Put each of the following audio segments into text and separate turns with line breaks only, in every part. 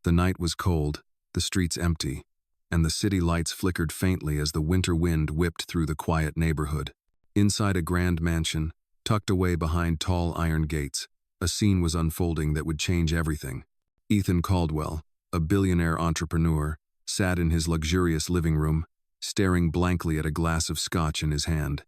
The night was cold, the streets empty, and the city lights flickered faintly as the winter wind whipped through the quiet neighborhood. Inside a grand mansion, tucked away behind tall iron gates, a scene was unfolding that would change everything. Ethan Caldwell, a billionaire entrepreneur, sat in his luxurious living room, staring blankly at a glass of scotch in his hand.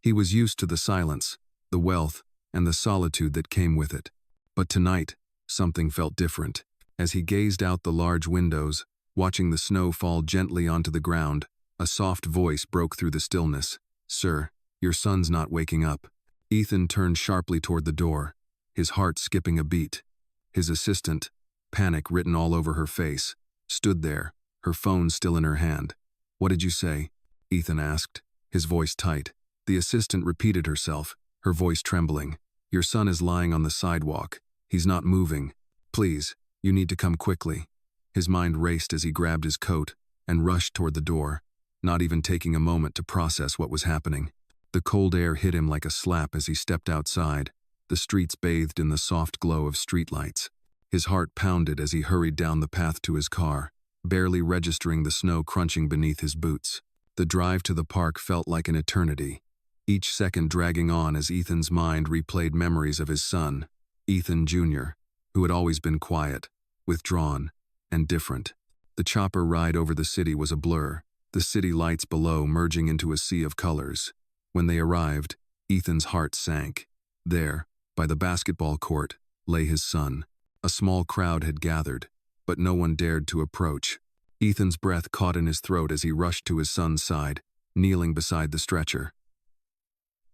He was used to the silence, the wealth, and the solitude that came with it. But tonight, something felt different. As he gazed out the large windows, watching the snow fall gently onto the ground, a soft voice broke through the stillness. "Sir, your son's not waking up." Ethan turned sharply toward the door, his heart skipping a beat. His assistant, panic written all over her face, stood there, her phone still in her hand. "What did you say?" Ethan asked, his voice tight. The assistant repeated herself, her voice trembling. "Your son is lying on the sidewalk. He's not moving. Please, you need to come quickly." His mind raced as he grabbed his coat and rushed toward the door, not even taking a moment to process what was happening. The cold air hit him like a slap as he stepped outside, the streets bathed in the soft glow of streetlights. His heart pounded as he hurried down the path to his car, barely registering the snow crunching beneath his boots. The drive to the park felt like an eternity, each second dragging on as Ethan's mind replayed memories of his son, Ethan Jr., who had always been quiet, withdrawn, and different. The chopper ride over the city was a blur, the city lights below merging into a sea of colors. When they arrived, Ethan's heart sank. There, by the basketball court, lay his son. A small crowd had gathered, but no one dared to approach. Ethan's breath caught in his throat as he rushed to his son's side, kneeling beside the stretcher.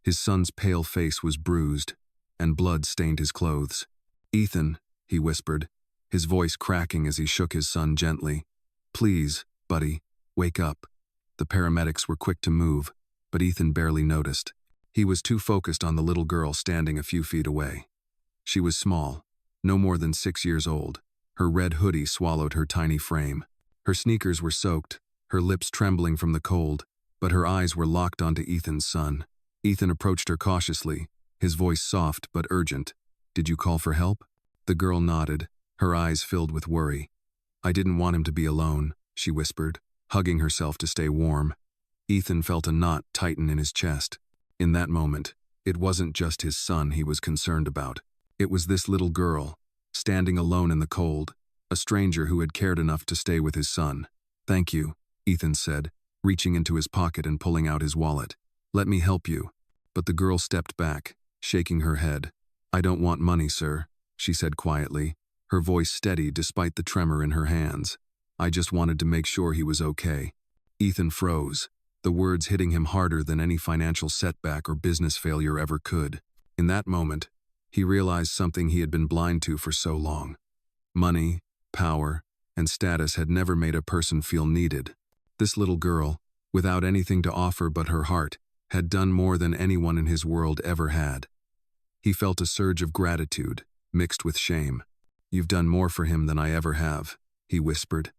His son's pale face was bruised, and blood stained his clothes. "Ethan," he whispered, his voice cracking as he shook his son gently. "Please, buddy, wake up." The paramedics were quick to move, but Ethan barely noticed. He was too focused on the little girl standing a few feet away. She was small, no more than 6 years old. Her red hoodie swallowed her tiny frame. Her sneakers were soaked, her lips trembling from the cold, but her eyes were locked onto Ethan's son. Ethan approached her cautiously, his voice soft but urgent. "Did you call for help?" The girl nodded, her eyes filled with worry. "I didn't want him to be alone," she whispered, hugging herself to stay warm. Ethan felt a knot tighten in his chest. In that moment, it wasn't just his son he was concerned about. It was this little girl, standing alone in the cold, a stranger who had cared enough to stay with his son. "Thank you," Ethan said, reaching into his pocket and pulling out his wallet. "Let me help you." But the girl stepped back, shaking her head. "I don't want money, sir," she said quietly, her voice steady despite the tremor in her hands. "I just wanted to make sure he was okay." Ethan froze, the words hitting him harder than any financial setback or business failure ever could. In that moment, he realized something he had been blind to for so long. Money, power, and status had never made a person feel needed. This little girl, without anything to offer but her heart, had done more than anyone in his world ever had. He felt a surge of gratitude, mixed with shame. "You've done more for him than I ever have," he whispered.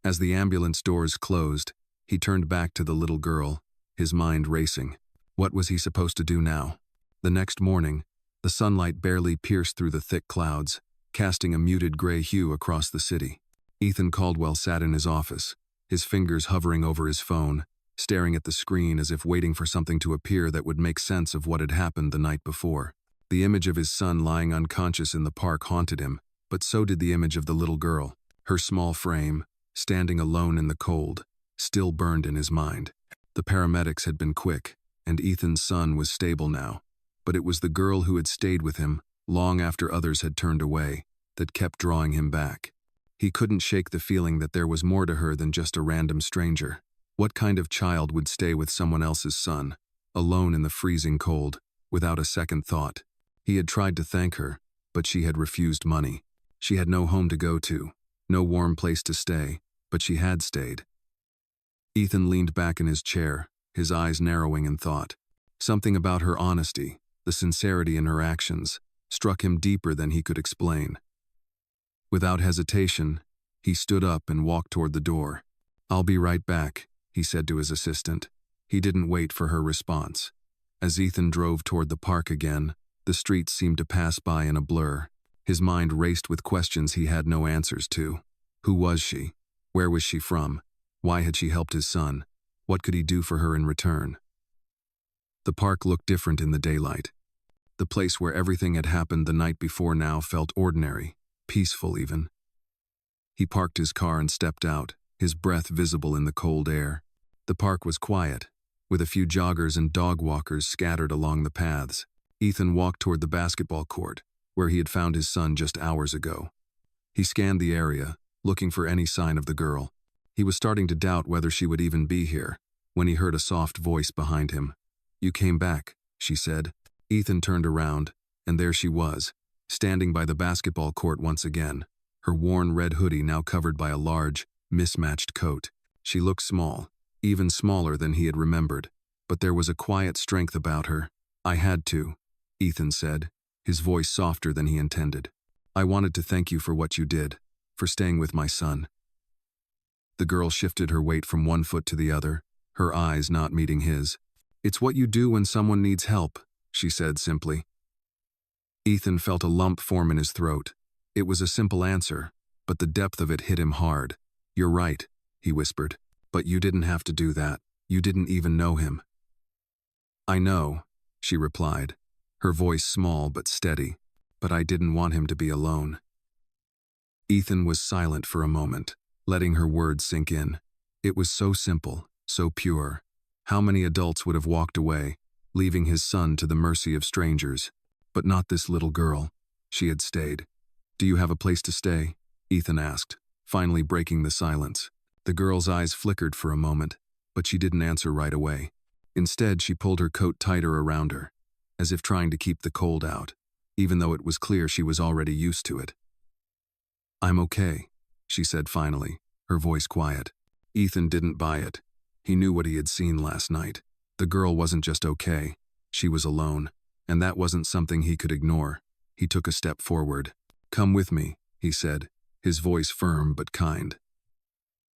As the ambulance doors closed, he turned back to the little girl, his mind racing. What was he supposed to do now? The next morning, the sunlight barely pierced through the thick clouds, casting a muted gray hue across the city. Ethan Caldwell sat in his office, his fingers hovering over his phone, staring at the screen as if waiting for something to appear that would make sense of what had happened the night before. The image of his son lying unconscious in the park haunted him, but so did the image of the little girl. Her small frame, standing alone in the cold, still burned in his mind. The paramedics had been quick, and Ethan's son was stable now. But it was the girl who had stayed with him, long after others had turned away, that kept drawing him back. He couldn't shake the feeling that there was more to her than just a random stranger. What kind of child would stay with someone else's son, alone in the freezing cold, without a second thought? He had tried to thank her, but she had refused money. She had no home to go to, no warm place to stay, but she had stayed. Ethan leaned back in his chair, his eyes narrowing in thought. Something about her honesty, the sincerity in her actions, struck him deeper than he could explain. Without hesitation, he stood up and walked toward the door. "I'll be right back," he said to his assistant. He didn't wait for her response. As Ethan drove toward the park again, the streets seemed to pass by in a blur. His mind raced with questions he had no answers to. Who was she? Where was she from? Why had she helped his son? What could he do for her in return? The park looked different in the daylight. The place where everything had happened the night before now felt ordinary, peaceful even. He parked his car and stepped out, his breath visible in the cold air. The park was quiet, with a few joggers and dog walkers scattered along the paths. Ethan walked toward the basketball court, where he had found his son just hours ago. He scanned the area, looking for any sign of the girl. He was starting to doubt whether she would even be here, when he heard a soft voice behind him. "You came back," she said. Ethan turned around, and there she was, standing by the basketball court once again, her worn red hoodie now covered by a large, mismatched coat. She looked small, even smaller than he had remembered, but there was a quiet strength about her. "I had to," Ethan said, his voice softer than he intended. "I wanted to thank you for what you did, for staying with my son." The girl shifted her weight from one foot to the other, her eyes not meeting his. "It's what you do when someone needs help," she said simply. Ethan felt a lump form in his throat. It was a simple answer, but the depth of it hit him hard. "You're right," he whispered. "But you didn't have to do that. You didn't even know him." "I know," she replied, her voice small but steady, "but I didn't want him to be alone." Ethan was silent for a moment, letting her words sink in. It was so simple, so pure. How many adults would have walked away, leaving his son to the mercy of strangers? But not this little girl. She had stayed. "Do you have a place to stay?" Ethan asked, finally breaking the silence. The girl's eyes flickered for a moment, but she didn't answer right away. Instead, she pulled her coat tighter around her, as if trying to keep the cold out, even though it was clear she was already used to it. "I'm okay," she said finally, her voice quiet. Ethan didn't buy it. He knew what he had seen last night. The girl wasn't just okay. She was alone, and that wasn't something he could ignore. He took a step forward. "Come with me," he said, his voice firm but kind.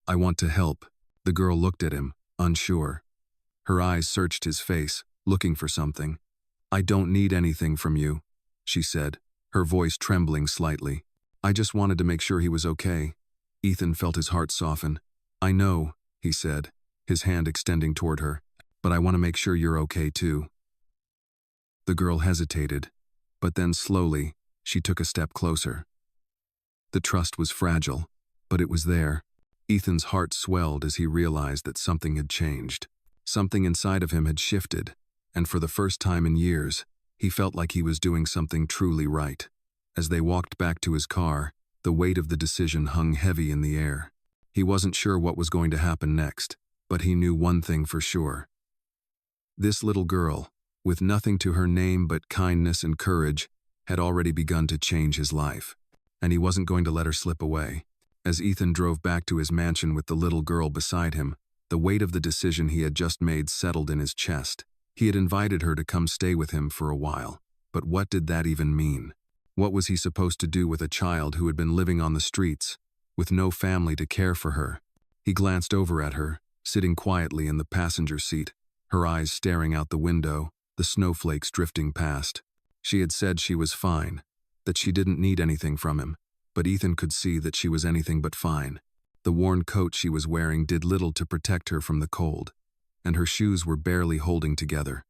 "I want to help." The girl looked at him, unsure. Her eyes searched his face, looking for something. "I don't need anything from you," she said, her voice trembling slightly. "I just wanted to make sure he was okay." Ethan felt his heart soften. "I know," he said, his hand extending toward her, "but I want to make sure you're okay too." The girl hesitated, but then slowly, she took a step closer. The trust was fragile, but it was there. Ethan's heart swelled as he realized that something had changed. Something inside of him had shifted, and for the first time in years, he felt like he was doing something truly right. As they walked back to his car, the weight of the decision hung heavy in the air. He wasn't sure what was going to happen next, but he knew one thing for sure. This little girl, with nothing to her name but kindness and courage, had already begun to change his life, and he wasn't going to let her slip away. As Ethan drove back to his mansion with the little girl beside him, the weight of the decision he had just made settled in his chest. He had invited her to come stay with him for a while, but what did that even mean? What was he supposed to do with a child who had been living on the streets, with no family to care for her? He glanced over at her, sitting quietly in the passenger seat, her eyes staring out the window, the snowflakes drifting past. She had said she was fine, that she didn't need anything from him, but Ethan could see that she was anything but fine. The worn coat she was wearing did little to protect her from the cold, and her shoes were barely holding together.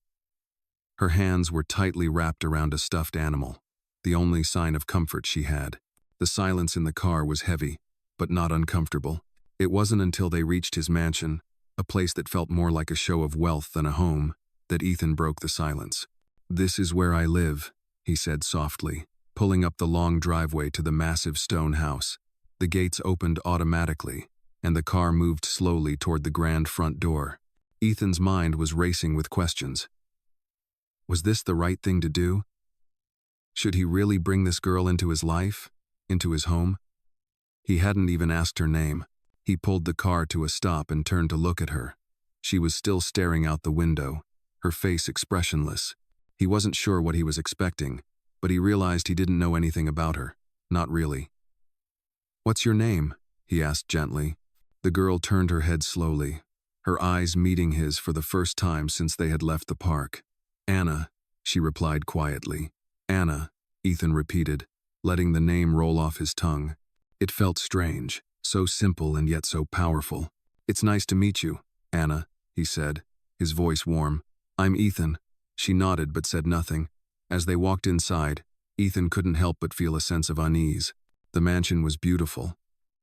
Her hands were tightly wrapped around a stuffed animal, the only sign of comfort she had. The silence in the car was heavy, but not uncomfortable. It wasn't until they reached his mansion, a place that felt more like a show of wealth than a home, that Ethan broke the silence. "This is where I live," he said softly, pulling up the long driveway to the massive stone house. The gates opened automatically, and the car moved slowly toward the grand front door. Ethan's mind was racing with questions. Was this the right thing to do? Should he really bring this girl into his life, into his home? He hadn't even asked her name. He pulled the car to a stop and turned to look at her. She was still staring out the window, her face expressionless. He wasn't sure what he was expecting, but he realized he didn't know anything about her. Not really. "What's your name?" he asked gently. The girl turned her head slowly, her eyes meeting his for the first time since they had left the park. "Anna," she replied quietly. "Anna," Ethan repeated, letting the name roll off his tongue. It felt strange, so simple and yet so powerful. "It's nice to meet you, Anna," he said, his voice warm. "I'm Ethan." She nodded but said nothing. As they walked inside, Ethan couldn't help but feel a sense of unease. The mansion was beautiful,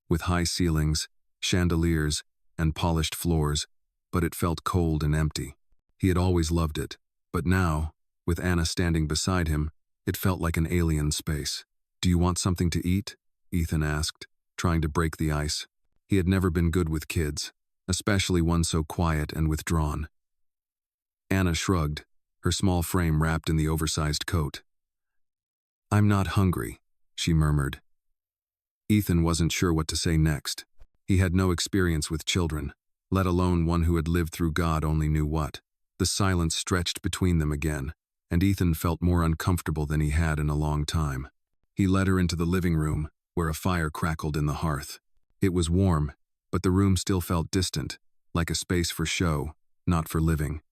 with high ceilings, chandeliers, and polished floors, but it felt cold and empty. He had always loved it, but now, with Anna standing beside him, it felt like an alien space. "Do you want something to eat?" Ethan asked, trying to break the ice. He had never been good with kids, especially one so quiet and withdrawn. Anna shrugged, her small frame wrapped in the oversized coat. "I'm not hungry," she murmured. Ethan wasn't sure what to say next. He had no experience with children, let alone one who had lived through God only knew what. The silence stretched between them again, and Ethan felt more uncomfortable than he had in a long time. He led her into the living room, where a fire crackled in the hearth. It was warm, but the room still felt distant, like a space for show, not for living.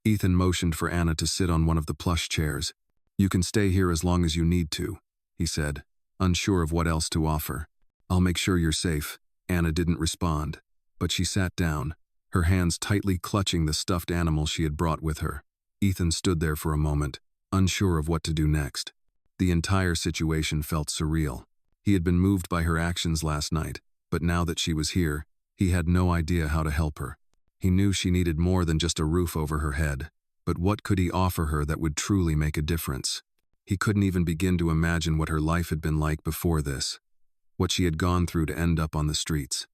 Ethan motioned for Anna to sit on one of the plush chairs. "You can stay here as long as you need to," he said, unsure of what else to offer. "I'll make sure you're safe." Anna didn't respond, but she sat down, her hands tightly clutching the stuffed animal she had brought with her. Ethan stood there for a moment, unsure of what to do next. The entire situation felt surreal. He had been moved by her actions last night, but now that she was here, he had no idea how to help her. He knew she needed more than just a roof over her head, but what could he offer her that would truly make a difference? He couldn't even begin to imagine what her life had been like before this, what she had gone through to end up on the streets.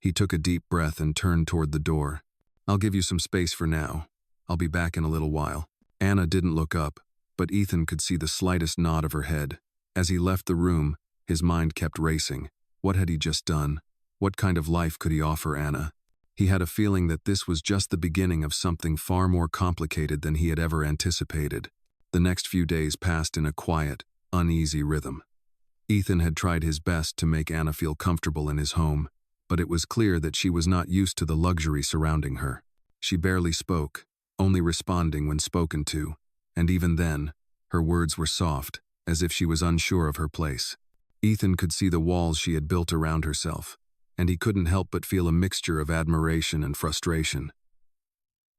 He took a deep breath and turned toward the door. "I'll give you some space for now. I'll be back in a little while." Anna didn't look up, but Ethan could see the slightest nod of her head. As he left the room, his mind kept racing. What had he just done? What kind of life could he offer Anna? He had a feeling that this was just the beginning of something far more complicated than he had ever anticipated. The next few days passed in a quiet, uneasy rhythm. Ethan had tried his best to make Anna feel comfortable in his home, but it was clear that she was not used to the luxury surrounding her. She barely spoke, only responding when spoken to, and even then, her words were soft, as if she was unsure of her place. Ethan could see the walls she had built around herself, and he couldn't help but feel a mixture of admiration and frustration.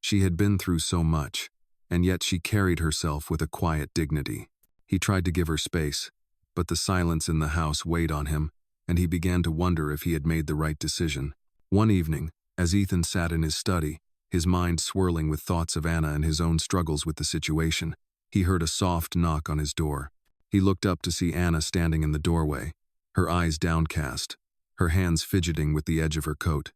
She had been through so much, and yet she carried herself with a quiet dignity. He tried to give her space, but the silence in the house weighed on him, and he began to wonder if he had made the right decision. One evening, as Ethan sat in his study, his mind swirling with thoughts of Anna and his own struggles with the situation, he heard a soft knock on his door. He looked up to see Anna standing in the doorway, her eyes downcast, her hands fidgeting with the edge of her coat.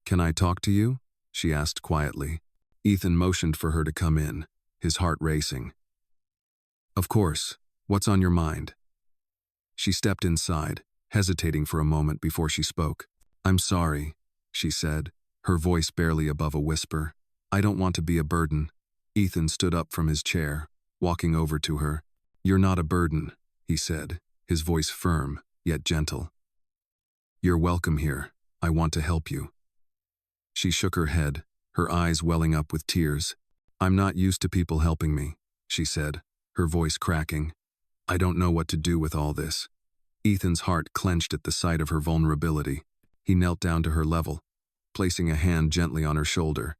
"Can I talk to you?" she asked quietly. Ethan motioned for her to come in, his heart racing. "Of course. What's on your mind?" She stepped inside, hesitating for a moment before she spoke. "I'm sorry," she said, her voice barely above a whisper. "I don't want to be a burden." Ethan stood up from his chair, walking over to her. "You're not a burden," he said, his voice firm, yet gentle. "You're welcome here. I want to help you." She shook her head, her eyes welling up with tears. "I'm not used to people helping me," she said, her voice cracking. "I don't know what to do with all this." Ethan's heart clenched at the sight of her vulnerability. He knelt down to her level, placing a hand gently on her shoulder.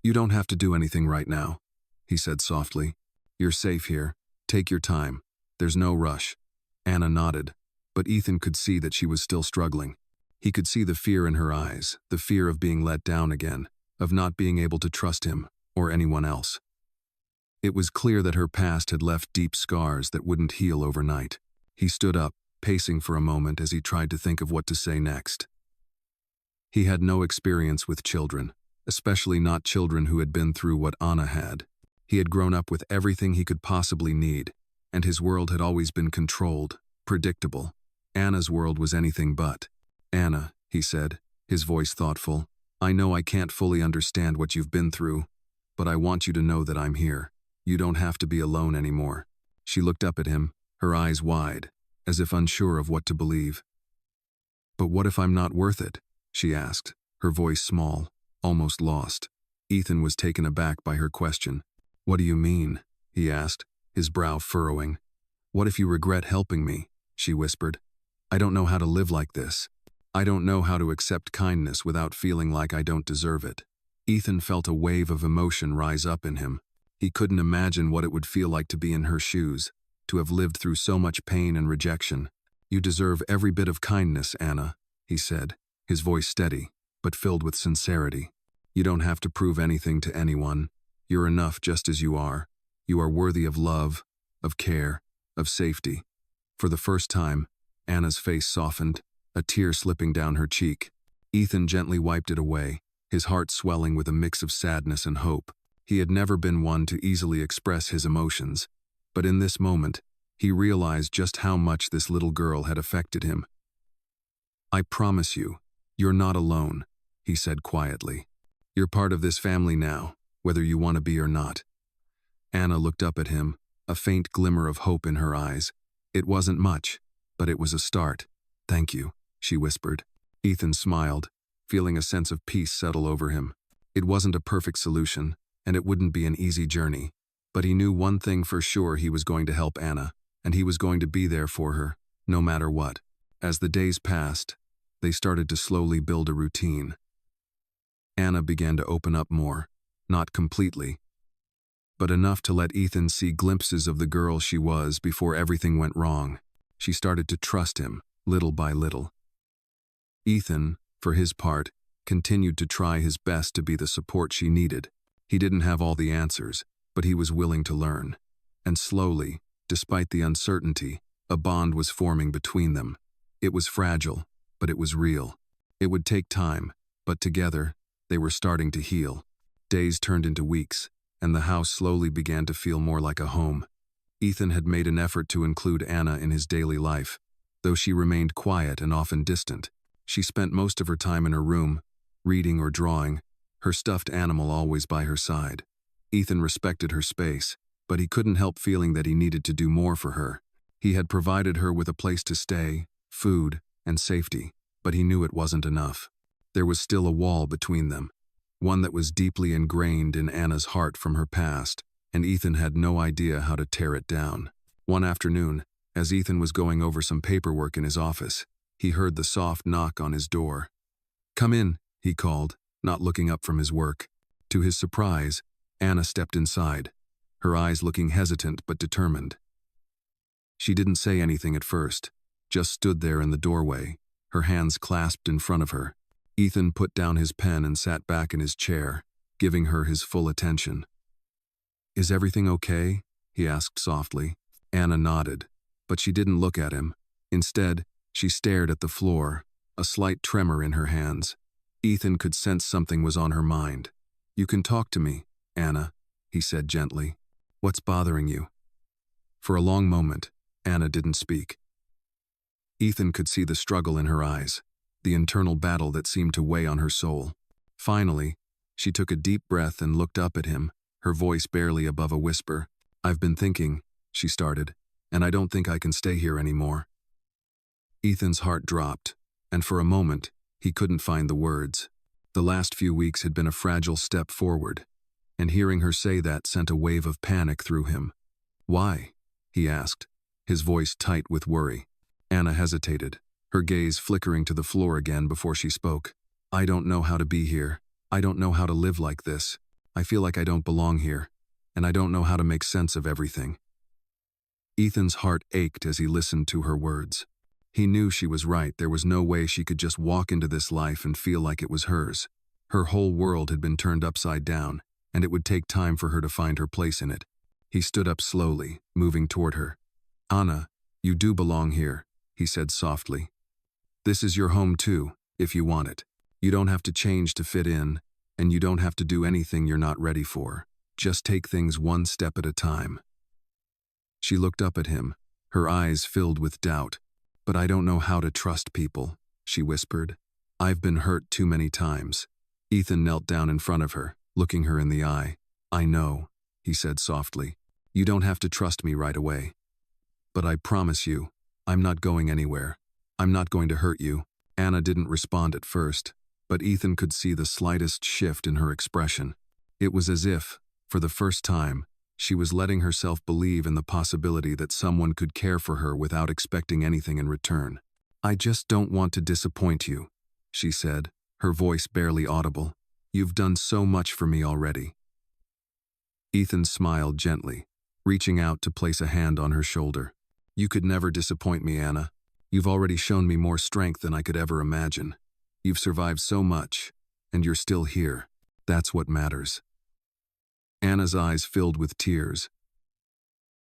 "You don't have to do anything right now," he said softly. "You're safe here. Take your time. There's no rush." Anna nodded, but Ethan could see that she was still struggling. He could see the fear in her eyes, the fear of being let down again, of not being able to trust him or anyone else. It was clear that her past had left deep scars that wouldn't heal overnight. He stood up, pacing for a moment as he tried to think of what to say next. He had no experience with children, especially not children who had been through what Anna had. He had grown up with everything he could possibly need, and his world had always been controlled, predictable. Anna's world was anything but. "Anna," he said, his voice thoughtful, "I know I can't fully understand what you've been through, but I want you to know that I'm here. You don't have to be alone anymore." She looked up at him, her eyes wide, as if unsure of what to believe. "But what if I'm not worth it?" she asked, her voice small, almost lost. Ethan was taken aback by her question. "What do you mean?" he asked, his brow furrowing. What if you regret helping me? She whispered. I don't know how to live like this. I don't know how to accept kindness without feeling like I don't deserve it. Ethan felt a wave of emotion rise up in him. He couldn't imagine what it would feel like to be in her shoes, to have lived through so much pain and rejection. You deserve every bit of kindness, Anna, he said, his voice steady, but filled with sincerity. You don't have to prove anything to anyone. You're enough just as you are. You are worthy of love, of care, of safety. For the first time, Anna's face softened, a tear slipping down her cheek. Ethan gently wiped it away, his heart swelling with a mix of sadness and hope. He had never been one to easily express his emotions, but in this moment, he realized just how much this little girl had affected him. I promise you, you're not alone, he said quietly. You're part of this family now, whether you want to be or not. Anna looked up at him, a faint glimmer of hope in her eyes. It wasn't much, but it was a start. Thank you, she whispered. Ethan smiled, feeling a sense of peace settle over him. It wasn't a perfect solution, and it wouldn't be an easy journey, but he knew one thing for sure: he was going to help Anna, and he was going to be there for her, no matter what. As the days passed, they started to slowly build a routine. Anna began to open up more, not completely, but enough to let Ethan see glimpses of the girl she was before everything went wrong. She started to trust him, little by little. Ethan, for his part, continued to try his best to be the support she needed. He didn't have all the answers, but he was willing to learn. And slowly, despite the uncertainty, a bond was forming between them. It was fragile, but it was real. It would take time, but together, they were starting to heal. Days turned into weeks, and the house slowly began to feel more like a home. Ethan had made an effort to include Anna in his daily life. Though she remained quiet and often distant, she spent most of her time in her room, reading or drawing, her stuffed animal always by her side. Ethan respected her space, but he couldn't help feeling that he needed to do more for her. He had provided her with a place to stay, food, and safety, but he knew it wasn't enough. There was still a wall between them, one that was deeply ingrained in Anna's heart from her past, and Ethan had no idea how to tear it down. One afternoon, as Ethan was going over some paperwork in his office, he heard the soft knock on his door. Come in, he called, not looking up from his work. To his surprise, Anna stepped inside, her eyes looking hesitant but determined. She didn't say anything at first, just stood there in the doorway, her hands clasped in front of her. Ethan put down his pen and sat back in his chair, giving her his full attention. Is everything okay? He asked softly. Anna nodded, but she didn't look at him. Instead, she stared at the floor, a slight tremor in her hands. Ethan could sense something was on her mind. You can talk to me, Anna, he said gently. What's bothering you? For a long moment, Anna didn't speak. Ethan could see the struggle in her eyes, the internal battle that seemed to weigh on her soul. Finally, she took a deep breath and looked up at him, her voice barely above a whisper. I've been thinking, she started, and I don't think I can stay here anymore. Ethan's heart dropped, and for a moment, he couldn't find the words. The last few weeks had been a fragile step forward, and hearing her say that sent a wave of panic through him. Why? He asked, his voice tight with worry. Anna hesitated, her gaze flickering to the floor again before she spoke. I don't know how to be here. I don't know how to live like this. I feel like I don't belong here, and I don't know how to make sense of everything. Ethan's heart ached as he listened to her words. He knew she was right. There was no way she could just walk into this life and feel like it was hers. Her whole world had been turned upside down, and it would take time for her to find her place in it. He stood up slowly, moving toward her. Anna, you do belong here, he said softly. This is your home too, if you want it. You don't have to change to fit in, and you don't have to do anything you're not ready for. Just take things one step at a time. She looked up at him, her eyes filled with doubt. But I don't know how to trust people, she whispered. I've been hurt too many times. Ethan knelt down in front of her, looking her in the eye. I know, he said softly. You don't have to trust me right away. But I promise you, I'm not going anywhere. I'm not going to hurt you. Anna didn't respond at first, but Ethan could see the slightest shift in her expression. It was as if, for the first time, She was letting herself believe in the possibility that someone could care for her without expecting anything in return. "I just don't want to disappoint you," she said, her voice barely audible. "You've done so much for me already." Ethan smiled gently, reaching out to place a hand on her shoulder. "You could never disappoint me, Anna. You've already shown me more strength than I could ever imagine. You've survived so much, and you're still here. That's what matters." Anna's eyes filled with tears,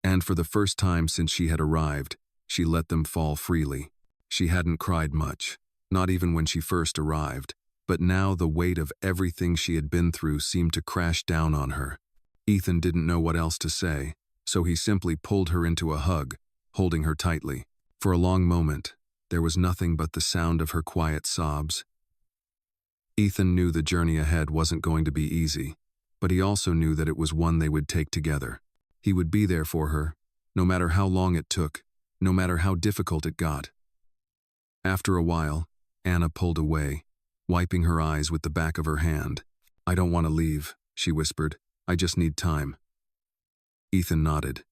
and for the first time since she had arrived, she let them fall freely. She hadn't cried much, not even when she first arrived, but now the weight of everything she had been through seemed to crash down on her. Ethan didn't know what else to say, so he simply pulled her into a hug, holding her tightly. For a long moment, there was nothing but the sound of her quiet sobs. Ethan knew the journey ahead wasn't going to be easy, but he also knew that it was one they would take together. He would be there for her, no matter how long it took, no matter how difficult it got. After a while, Anna pulled away, wiping her eyes with the back of her hand. "I don't want to leave," she whispered. "I just need time." Ethan nodded.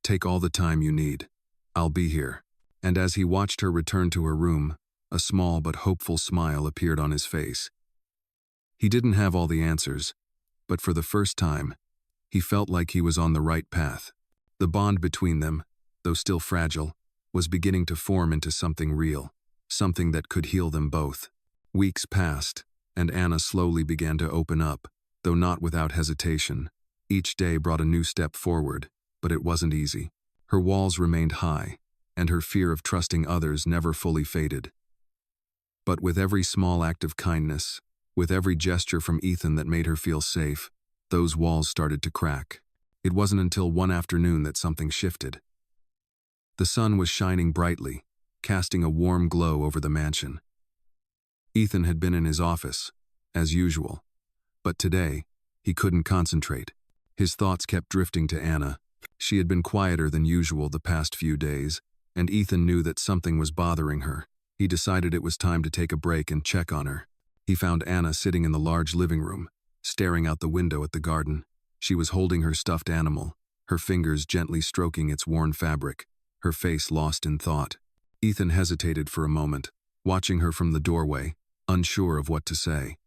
"Take all the time you need. I'll be here." And as he watched her return to her room, a small but hopeful smile appeared on his face. He didn't have all the answers, but for the first time, he felt like he was on the right path. The bond between them, though still fragile, was beginning to form into something real, something that could heal them both. Weeks passed, and Anna slowly began to open up, though not without hesitation. Each day brought a new step forward, but it wasn't easy. Her walls remained high, and her fear of trusting others never fully faded. But with every small act of kindness, with every gesture from Ethan that made her feel safe, those walls started to crack. It wasn't until one afternoon that something shifted. The sun was shining brightly, casting a warm glow over the mansion. Ethan had been in his office, as usual, but today, he couldn't concentrate. His thoughts kept drifting to Anna. She had been quieter than usual the past few days, and Ethan knew that something was bothering her. He decided it was time to take a break and check on her. He found Anna sitting in the large living room, staring out the window at the garden. She was holding her stuffed animal, her fingers gently stroking its worn fabric, her face lost in thought. Ethan hesitated for a moment, watching her from the doorway, unsure of what to say.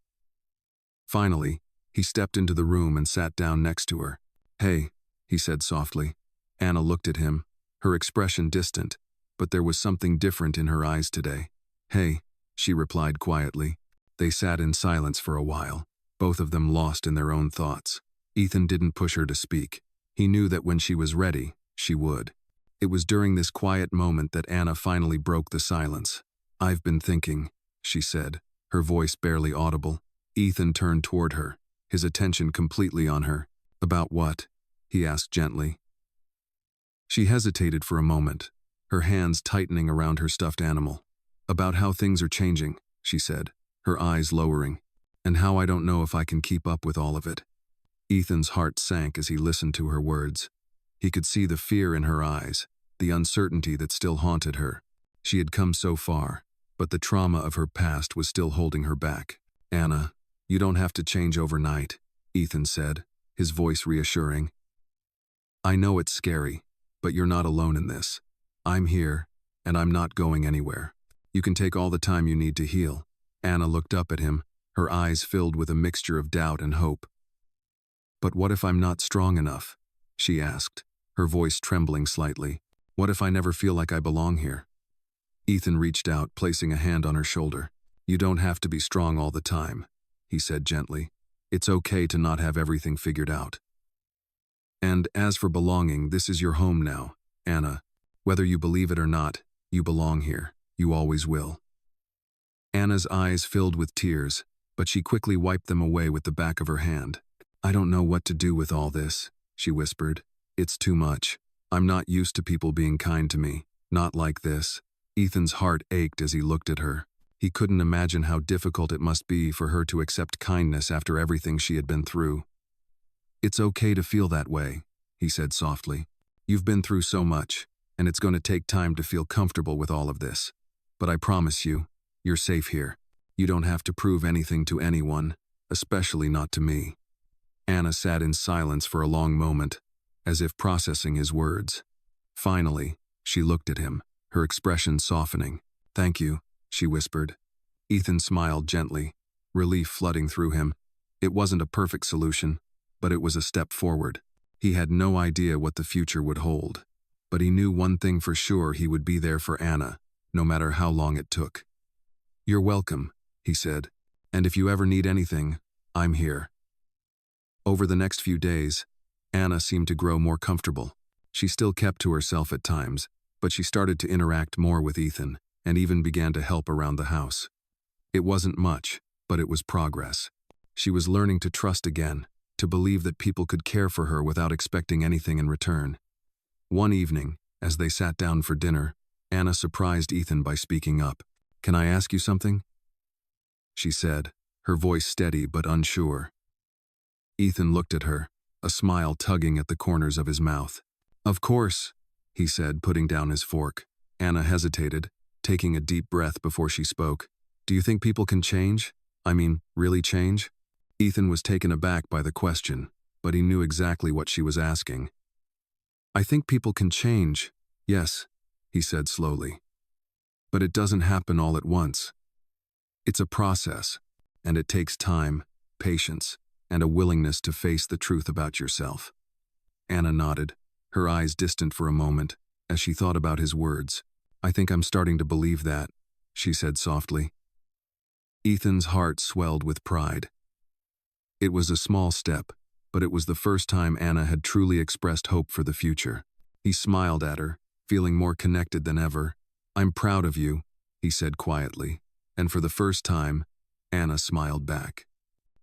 Finally, he stepped into the room and sat down next to her. "Hey," he said softly. Anna looked at him, her expression distant, but there was something different in her eyes today. "Hey," she replied quietly. They sat in silence for a while, both of them lost in their own thoughts. Ethan didn't push her to speak. He knew that when she was ready, she would. It was during this quiet moment that Anna finally broke the silence. "I've been thinking," she said, her voice barely audible. Ethan turned toward her, his attention completely on her. "About what?" he asked gently. She hesitated for a moment, her hands tightening around her stuffed animal. "About how things are changing," she said, her eyes lowering, "and how I don't know if I can keep up with all of it." Ethan's heart sank as he listened to her words. He could see the fear in her eyes, the uncertainty that still haunted her. She had come so far, but the trauma of her past was still holding her back. "Anna, you don't have to change overnight," Ethan said, his voice reassuring. "I know it's scary, but you're not alone in this. I'm here, and I'm not going anywhere. You can take all the time you need to heal." Anna looked up at him, her eyes filled with a mixture of doubt and hope. "But what if I'm not strong enough?" she asked, her voice trembling slightly. "What if I never feel like I belong here?" Ethan reached out, placing a hand on her shoulder. "You don't have to be strong all the time," he said gently. "It's okay to not have everything figured out. And as for belonging, this is your home now, Anna. Whether you believe it or not, you belong here. You always will." Anna's eyes filled with tears, but she quickly wiped them away with the back of her hand. "I don't know what to do with all this," she whispered. "It's too much. I'm not used to people being kind to me. Not like this." Ethan's heart ached as he looked at her. He couldn't imagine how difficult it must be for her to accept kindness after everything she had been through. "It's okay to feel that way," he said softly. "You've been through so much, and it's going to take time to feel comfortable with all of this. But I promise you, you're safe here. You don't have to prove anything to anyone, especially not to me." Anna sat in silence for a long moment, as if processing his words. Finally, she looked at him, her expression softening. "Thank you," she whispered. Ethan smiled gently, relief flooding through him. It wasn't a perfect solution, but it was a step forward. He had no idea what the future would hold, but he knew one thing for sure: he would be there for Anna, no matter how long it took. "You're welcome," he said, "and if you ever need anything, I'm here." Over the next few days, Anna seemed to grow more comfortable. She still kept to herself at times, but she started to interact more with Ethan, and even began to help around the house. It wasn't much, but it was progress. She was learning to trust again, to believe that people could care for her without expecting anything in return. One evening, as they sat down for dinner, Anna surprised Ethan by speaking up. "Can I ask you something?" she said, her voice steady but unsure. Ethan looked at her, a smile tugging at the corners of his mouth. "Of course," he said, putting down his fork. Anna hesitated, taking a deep breath before she spoke. "Do you think people can change? I mean, really change?" Ethan was taken aback by the question, but he knew exactly what she was asking. "I think people can change, yes," he said slowly. "But it doesn't happen all at once. It's a process, and it takes time, patience, and a willingness to face the truth about yourself." Anna nodded, her eyes distant for a moment, as she thought about his words. "I think I'm starting to believe that," she said softly. Ethan's heart swelled with pride. It was a small step, but it was the first time Anna had truly expressed hope for the future. He smiled at her, feeling more connected than ever. "I'm proud of you," he said quietly, and for the first time, Anna smiled back.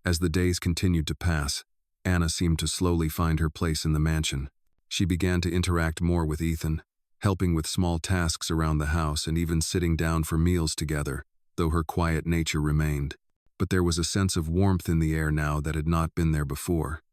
As the days continued to pass, Anna seemed to slowly find her place in the mansion. She began to interact more with Ethan, helping with small tasks around the house and even sitting down for meals together, though her quiet nature remained. But there was a sense of warmth in the air now that had not been there before.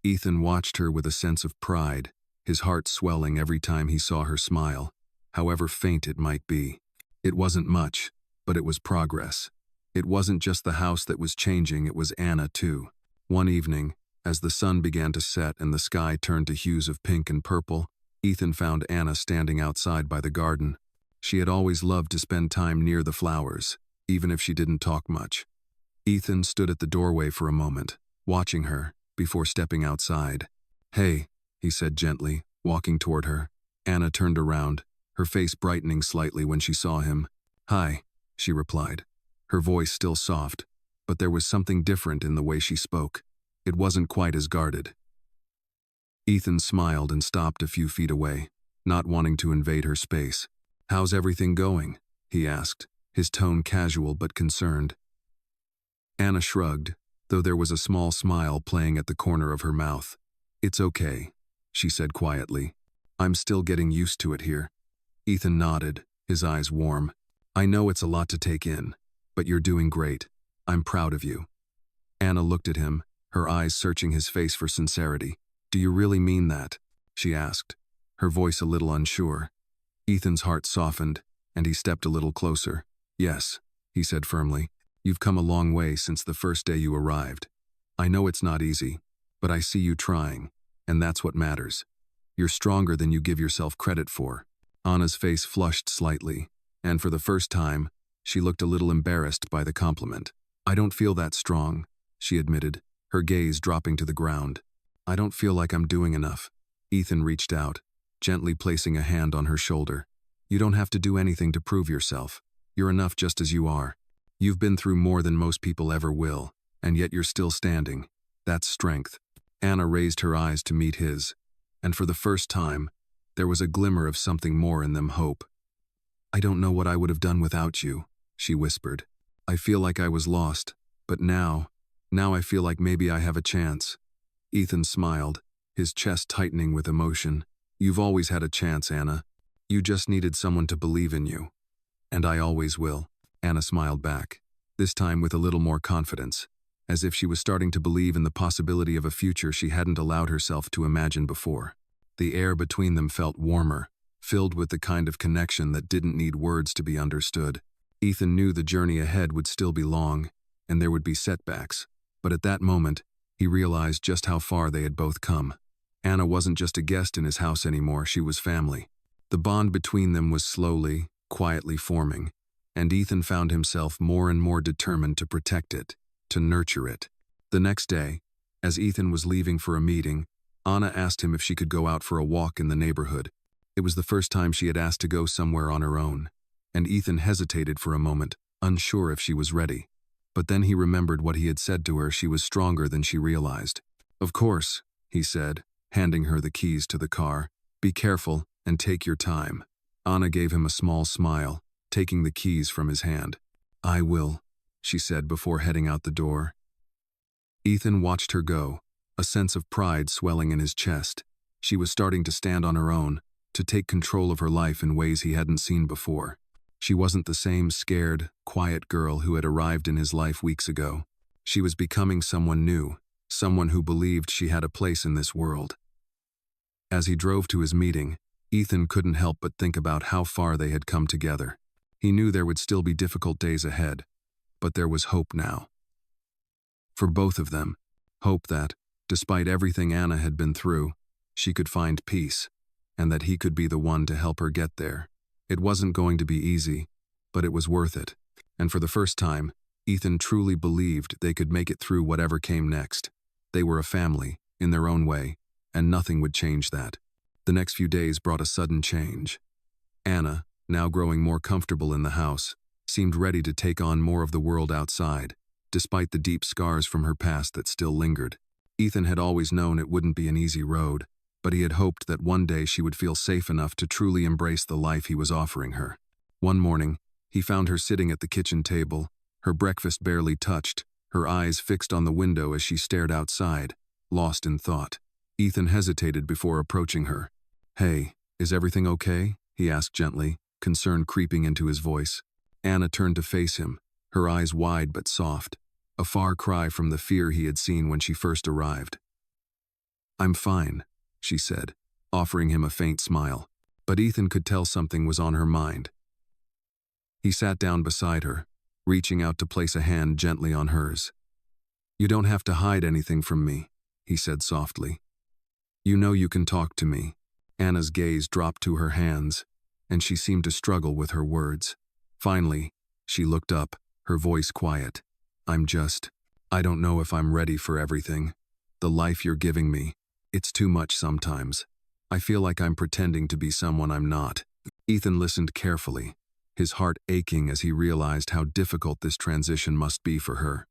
Ethan watched her with a sense of pride, his heart swelling every time he saw her smile, however faint it might be. It wasn't much, but it was progress. It wasn't just the house that was changing, it was Anna too. One evening, as the sun began to set and the sky turned to hues of pink and purple, Ethan found Anna standing outside by the garden. She had always loved to spend time near the flowers, even if she didn't talk much. Ethan stood at the doorway for a moment, watching her, before stepping outside. "Hey," he said gently, walking toward her. Anna turned around, her face brightening slightly when she saw him. "Hi," she replied, her voice still soft, but there was something different in the way she spoke. It wasn't quite as guarded. Ethan smiled and stopped a few feet away, not wanting to invade her space. "How's everything going?" he asked, his tone casual but concerned. Anna shrugged, though there was a small smile playing at the corner of her mouth. "It's okay," she said quietly. "I'm still getting used to it here." Ethan nodded, his eyes warm. "I know it's a lot to take in, but you're doing great. I'm proud of you." Anna looked at him, her eyes searching his face for sincerity. "Do you really mean that?" she asked, her voice a little unsure. Ethan's heart softened, and he stepped a little closer. "Yes," he said firmly. "You've come a long way since the first day you arrived. I know it's not easy, but I see you trying, and that's what matters. You're stronger than you give yourself credit for." Anna's face flushed slightly, and for the first time, she looked a little embarrassed by the compliment. "I don't feel that strong," she admitted, her gaze dropping to the ground. "I don't feel like I'm doing enough." Ethan reached out, gently placing a hand on her shoulder. "You don't have to do anything to prove yourself. You're enough just as you are. You've been through more than most people ever will, and yet you're still standing. That's strength." Anna raised her eyes to meet his, and for the first time, there was a glimmer of something more in them: hope. "I don't know what I would have done without you," she whispered. "I feel like I was lost, but now I feel like maybe I have a chance." Ethan smiled, his chest tightening with emotion. "You've always had a chance, Anna. You just needed someone to believe in you. And I always will." Anna smiled back, this time with a little more confidence, as if she was starting to believe in the possibility of a future she hadn't allowed herself to imagine before. The air between them felt warmer, filled with the kind of connection that didn't need words to be understood. Ethan knew the journey ahead would still be long, and there would be setbacks, but at that moment, he realized just how far they had both come. Anna wasn't just a guest in his house anymore, she was family. The bond between them was slowly, quietly forming, and Ethan found himself more and more determined to protect it, to nurture it. The next day, as Ethan was leaving for a meeting, Anna asked him if she could go out for a walk in the neighborhood. It was the first time she had asked to go somewhere on her own, and Ethan hesitated for a moment, unsure if she was ready. But then he remembered what he had said to her. She was stronger than she realized. "Of course," he said, handing her the keys to the car. "Be careful and take your time." Anna gave him a small smile, taking the keys from his hand. "I will," she said before heading out the door. Ethan watched her go, a sense of pride swelling in his chest. She was starting to stand on her own, to take control of her life in ways he hadn't seen before. She wasn't the same scared, quiet girl who had arrived in his life weeks ago. She was becoming someone new, someone who believed she had a place in this world. As he drove to his meeting, Ethan couldn't help but think about how far they had come together. He knew there would still be difficult days ahead, but there was hope now. For both of them, hope that, despite everything Anna had been through, she could find peace, and that he could be the one to help her get there. It wasn't going to be easy, but it was worth it. And for the first time, Ethan truly believed they could make it through whatever came next. They were a family, in their own way, and nothing would change that. The next few days brought a sudden change. Anna, now growing more comfortable in the house, seemed ready to take on more of the world outside, despite the deep scars from her past that still lingered. Ethan had always known it wouldn't be an easy road, but he had hoped that one day she would feel safe enough to truly embrace the life he was offering her. One morning, he found her sitting at the kitchen table, her breakfast barely touched, her eyes fixed on the window as she stared outside, lost in thought. Ethan hesitated before approaching her. "Hey, is everything okay?" he asked gently, concern creeping into his voice. Anna turned to face him, her eyes wide but soft, a far cry from the fear he had seen when she first arrived. "I'm fine," she said, offering him a faint smile. But Ethan could tell something was on her mind. He sat down beside her, reaching out to place a hand gently on hers. "You don't have to hide anything from me," he said softly. "You know you can talk to me." Anna's gaze dropped to her hands, and she seemed to struggle with her words. Finally, she looked up, her voice quiet. I don't know if I'm ready for everything. The life you're giving me, it's too much sometimes. I feel like I'm pretending to be someone I'm not." Ethan listened carefully, his heart aching as he realized how difficult this transition must be for her.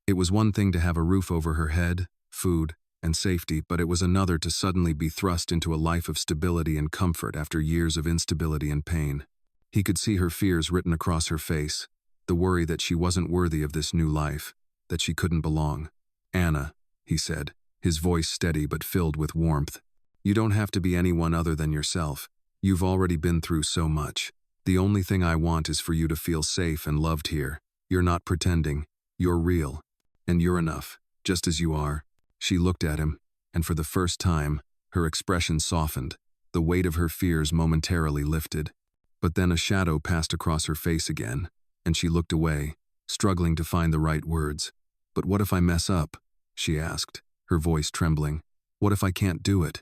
It was one thing to have a roof over her head, food, and safety, but it was another to suddenly be thrust into a life of stability and comfort after years of instability and pain. He could see her fears written across her face, the worry that she wasn't worthy of this new life, that she couldn't belong. "Anna," he said, his voice steady but filled with warmth, "you don't have to be anyone other than yourself. You've already been through so much. The only thing I want is for you to feel safe and loved here. You're not pretending. You're real. And you're enough, just as you are." She looked at him, and for the first time, her expression softened, the weight of her fears momentarily lifted. But then a shadow passed across her face again, and she looked away, struggling to find the right words. "But what if I mess up?" she asked, her voice trembling. "What if I can't do it?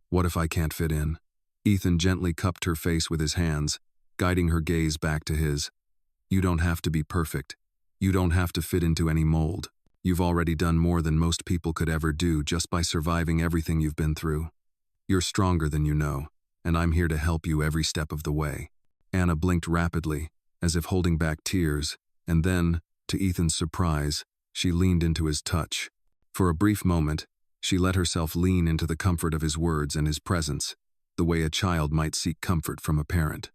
What if I can't fit in?" Ethan gently cupped her face with his hands, guiding her gaze back to his. "You don't have to be perfect. You don't have to fit into any mold. You've already done more than most people could ever do just by surviving everything you've been through. You're stronger than you know, and I'm here to help you every step of the way." Anna blinked rapidly, as if holding back tears, and then, to Ethan's surprise, she leaned into his touch. For a brief moment, she let herself lean into the comfort of his words and his presence, the way a child might seek comfort from a parent.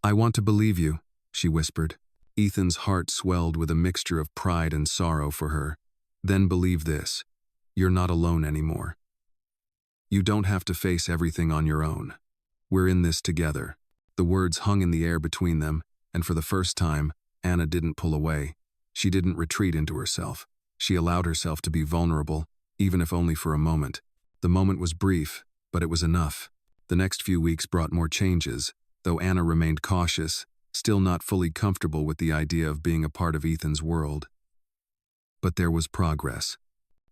"I want to believe you," she whispered. Ethan's heart swelled with a mixture of pride and sorrow for her. "Then believe this. You're not alone anymore. You don't have to face everything on your own. We're in this together." The words hung in the air between them, and for the first time, Anna didn't pull away. She didn't retreat into herself. She allowed herself to be vulnerable, even if only for a moment. The moment was brief, but it was enough. The next few weeks brought more changes, though Anna remained cautious, still not fully comfortable with the idea of being a part of Ethan's world. But there was progress.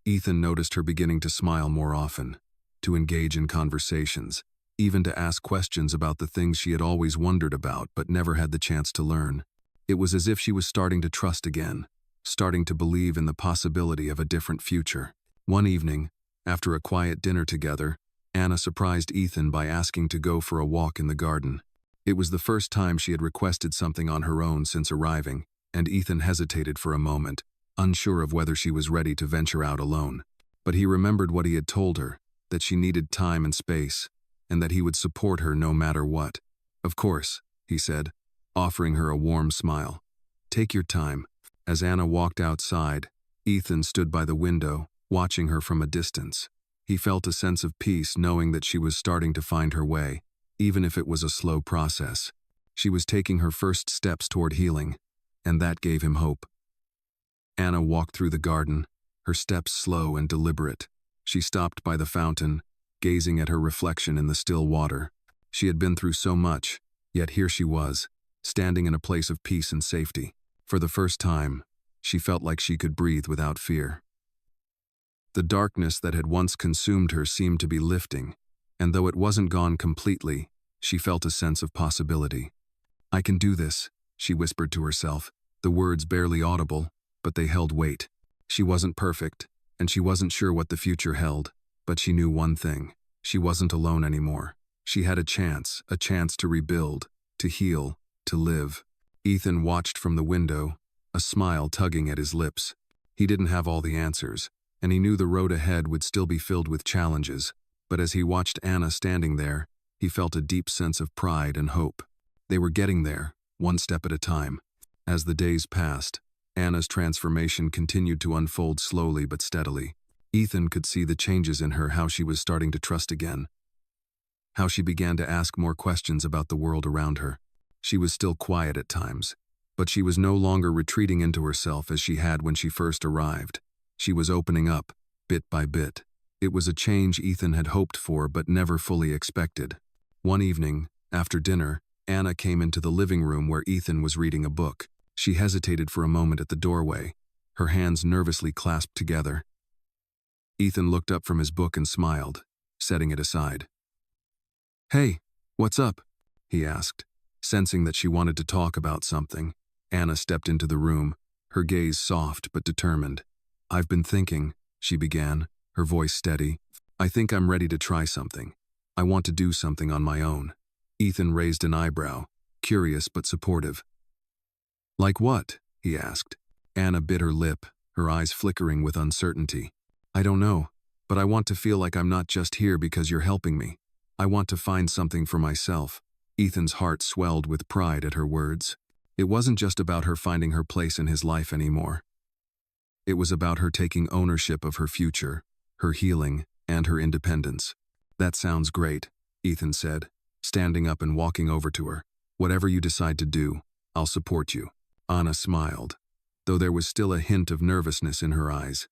Ethan noticed her beginning to smile more often. to engage in conversations, even to ask questions about the things she had always wondered about but never had the chance to learn. It was as if she was starting to trust again, starting to believe in the possibility of a different future. One evening, after a quiet dinner together, Anna surprised Ethan by asking to go for a walk in the garden. It was the first time she had requested something on her own since arriving, and Ethan hesitated for a moment, unsure of whether she was ready to venture out alone. But he remembered what he had told her, that she needed time and space, and that he would support her no matter what. "Of course," he said, offering her a warm smile. "Take your time." As Anna walked outside, Ethan stood by the window, watching her from a distance. He felt a sense of peace knowing that she was starting to find her way, even if it was a slow process. She was taking her first steps toward healing, and that gave him hope. Anna walked through the garden, her steps slow and deliberate. She stopped by the fountain, gazing at her reflection in the still water. She had been through so much, yet here she was, standing in a place of peace and safety. For the first time, she felt like she could breathe without fear. The darkness that had once consumed her seemed to be lifting, and though it wasn't gone completely, she felt a sense of possibility. "I can do this," she whispered to herself, the words barely audible, but they held weight. She wasn't perfect, and she wasn't sure what the future held, but she knew one thing: she wasn't alone anymore. She had a chance to rebuild, to heal, to live. Ethan watched from the window, a smile tugging at his lips. He didn't have all the answers, and he knew the road ahead would still be filled with challenges, but as he watched Anna standing there, he felt a deep sense of pride and hope. They were getting there, one step at a time. As the days passed, Anna's transformation continued to unfold slowly but steadily. Ethan could see the changes in her, how she was starting to trust again, how she began to ask more questions about the world around her. She was still quiet at times, but she was no longer retreating into herself as she had when she first arrived. She was opening up, bit by bit. It was a change Ethan had hoped for but never fully expected. One evening, after dinner, Anna came into the living room where Ethan was reading a book. She hesitated for a moment at the doorway, her hands nervously clasped together. Ethan looked up from his book and smiled, setting it aside. "Hey, what's up?" he asked, sensing that she wanted to talk about something. Anna stepped into the room, her gaze soft but determined. "I've been thinking," she began, her voice steady. "I think I'm ready to try something. I want to do something on my own." Ethan raised an eyebrow, curious but supportive. "Like what?" he asked. Anna bit her lip, her eyes flickering with uncertainty. "I don't know, but I want to feel like I'm not just here because you're helping me. I want to find something for myself." Ethan's heart swelled with pride at her words. It wasn't just about her finding her place in his life anymore. It was about her taking ownership of her future, her healing, and her independence. "That sounds great," Ethan said, standing up and walking over to her. "Whatever you decide to do, I'll support you." Anna smiled, though there was still a hint of nervousness in her eyes.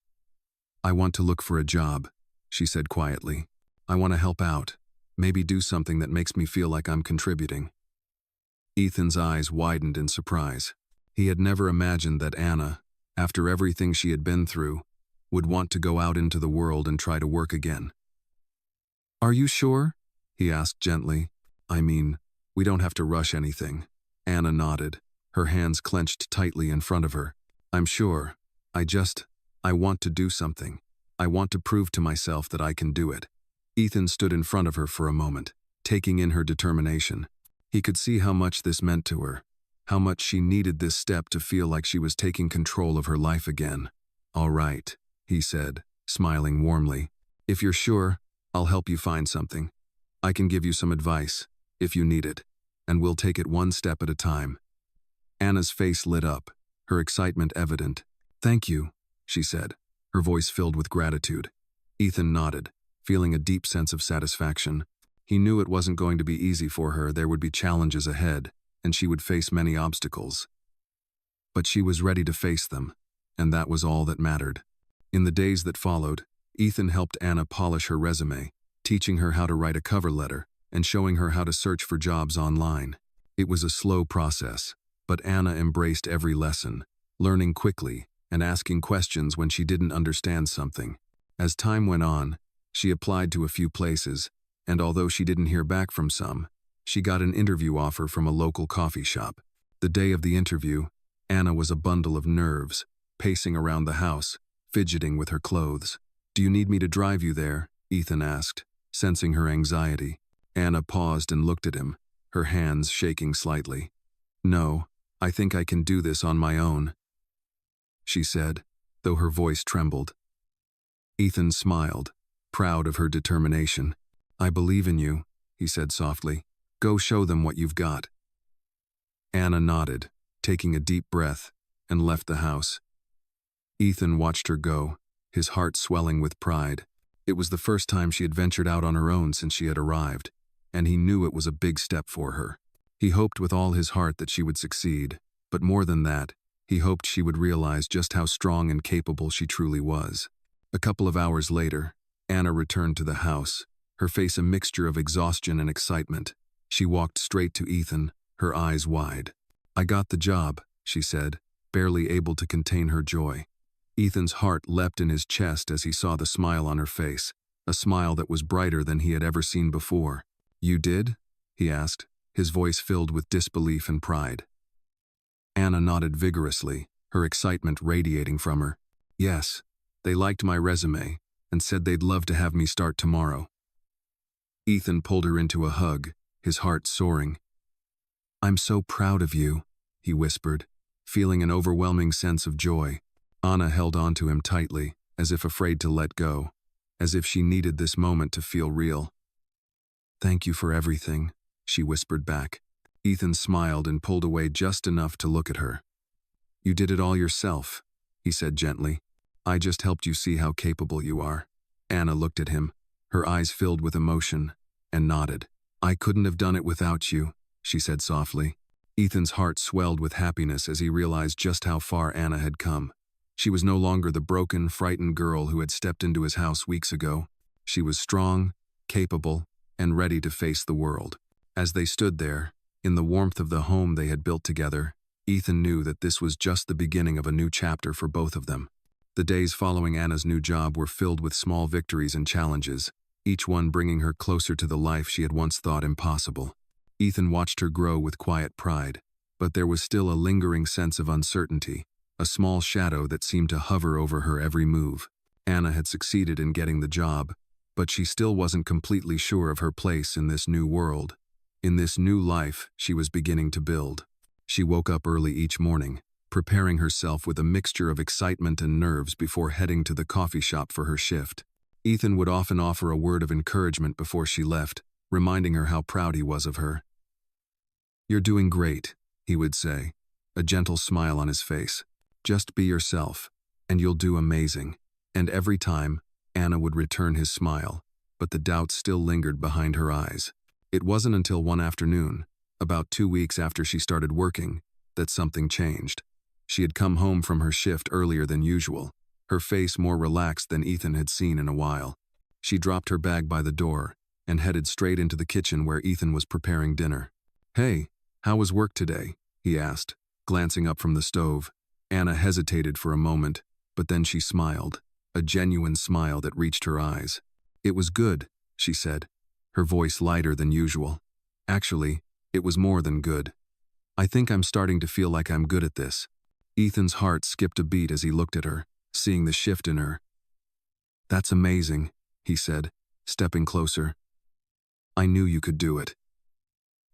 "I want to look for a job," she said quietly. "I want to help out, maybe do something that makes me feel like I'm contributing." Ethan's eyes widened in surprise. He had never imagined that Anna, after everything she had been through, would want to go out into the world and try to work again. "Are you sure?" he asked gently. "I mean, we don't have to rush anything." Anna nodded, her hands clenched tightly in front of her. "I'm sure. I want to do something. I want to prove to myself that I can do it." Ethan stood in front of her for a moment, taking in her determination. He could see how much this meant to her, how much she needed this step to feel like she was taking control of her life again. "All right," he said, smiling warmly. "If you're sure, I'll help you find something. I can give you some advice, if you need it, and we'll take it one step at a time." Anna's face lit up, her excitement evident. "Thank you," she said, her voice filled with gratitude. Ethan nodded, feeling a deep sense of satisfaction. He knew it wasn't going to be easy for her, there would be challenges ahead, and she would face many obstacles. But she was ready to face them, and that was all that mattered. In the days that followed, Ethan helped Anna polish her resume, teaching her how to write a cover letter, and showing her how to search for jobs online. It was a slow process, but Anna embraced every lesson, learning quickly and asking questions when she didn't understand something. As time went on, She applied to a few places, and although she didn't hear back from some, she got an interview offer from a local coffee shop. The day of the interview, Anna was a bundle of nerves, pacing around the house, fidgeting with her clothes. "Do you need me to drive you there?" Ethan asked, sensing her anxiety. Anna paused and looked at him, her hands shaking slightly. "No, I think I can do this on my own," she said, though her voice trembled. Ethan smiled, proud of her determination. "I believe in you," he said softly. "Go show them what you've got." Anna nodded, taking a deep breath, and left the house. Ethan watched her go, his heart swelling with pride. It was the first time she had ventured out on her own since she had arrived, and he knew it was a big step for her. He hoped with all his heart that she would succeed, but more than that, he hoped she would realize just how strong and capable she truly was. A couple of hours later, Anna returned to the house, her face a mixture of exhaustion and excitement. She walked straight to Ethan, her eyes wide. "I got the job," she said, barely able to contain her joy. Ethan's heart leapt in his chest as he saw the smile on her face, a smile that was brighter than he had ever seen before. "You did?" he asked, his voice filled with disbelief and pride. Anna nodded vigorously, her excitement radiating from her. "Yes, they liked my resume and said they'd love to have me start tomorrow." Ethan pulled her into a hug, his heart soaring. "I'm so proud of you," he whispered, feeling an overwhelming sense of joy. Anna held onto him tightly, as if afraid to let go, as if she needed this moment to feel real. "Thank you for everything," she whispered back. Ethan smiled and pulled away just enough to look at her. "You did it all yourself," he said gently. "I just helped you see how capable you are." Anna looked at him, her eyes filled with emotion, and nodded. "I couldn't have done it without you," she said softly. Ethan's heart swelled with happiness as he realized just how far Anna had come. She was no longer the broken, frightened girl who had stepped into his house weeks ago. She was strong, capable, and ready to face the world. As they stood there, in the warmth of the home they had built together, Ethan knew that this was just the beginning of a new chapter for both of them. The days following Anna's new job were filled with small victories and challenges, each one bringing her closer to the life she had once thought impossible. Ethan watched her grow with quiet pride, but there was still a lingering sense of uncertainty, a small shadow that seemed to hover over her every move. Anna had succeeded in getting the job, but she still wasn't completely sure of her place in this new world, in this new life she was beginning to build. She woke up early each morning, preparing herself with a mixture of excitement and nerves before heading to the coffee shop for her shift. Ethan would often offer a word of encouragement before she left, reminding her how proud he was of her. "You're doing great," he would say, a gentle smile on his face. "Just be yourself, and you'll do amazing." And every time, Anna would return his smile, but the doubt still lingered behind her eyes. It wasn't until one afternoon, about 2 weeks after she started working, that something changed. She had come home from her shift earlier than usual, her face more relaxed than Ethan had seen in a while. She dropped her bag by the door and headed straight into the kitchen where Ethan was preparing dinner. "Hey, how was work today?" he asked, glancing up from the stove. Anna hesitated for a moment, but then she smiled, a genuine smile that reached her eyes. "It was good," she said, her voice lighter than usual. "Actually, it was more than good. I think I'm starting to feel like I'm good at this." Ethan's heart skipped a beat as he looked at her, seeing the shift in her. "That's amazing," he said, stepping closer. "I knew you could do it."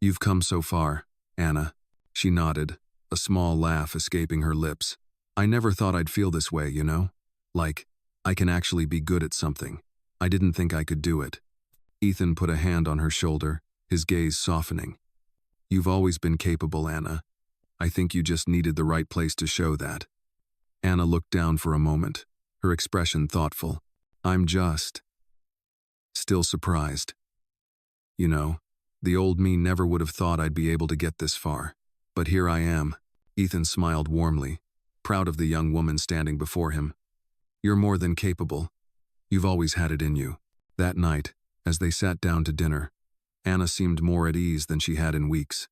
"You've come so far, Anna." She nodded, a small laugh escaping her lips. "I never thought I'd feel this way, you know? Like, I can actually be good at something. I didn't think I could do it." Ethan put a hand on her shoulder, his gaze softening. "You've always been capable, Anna. I think you just needed the right place to show that." Anna looked down for a moment, her expression thoughtful. "I'm just still surprised. You know, the old me never would have thought I'd be able to get this far. But here I am." Ethan smiled warmly, proud of the young woman standing before him. "You're more than capable. You've always had it in you." That night, as they sat down to dinner, Anna seemed more at ease than she had in weeks.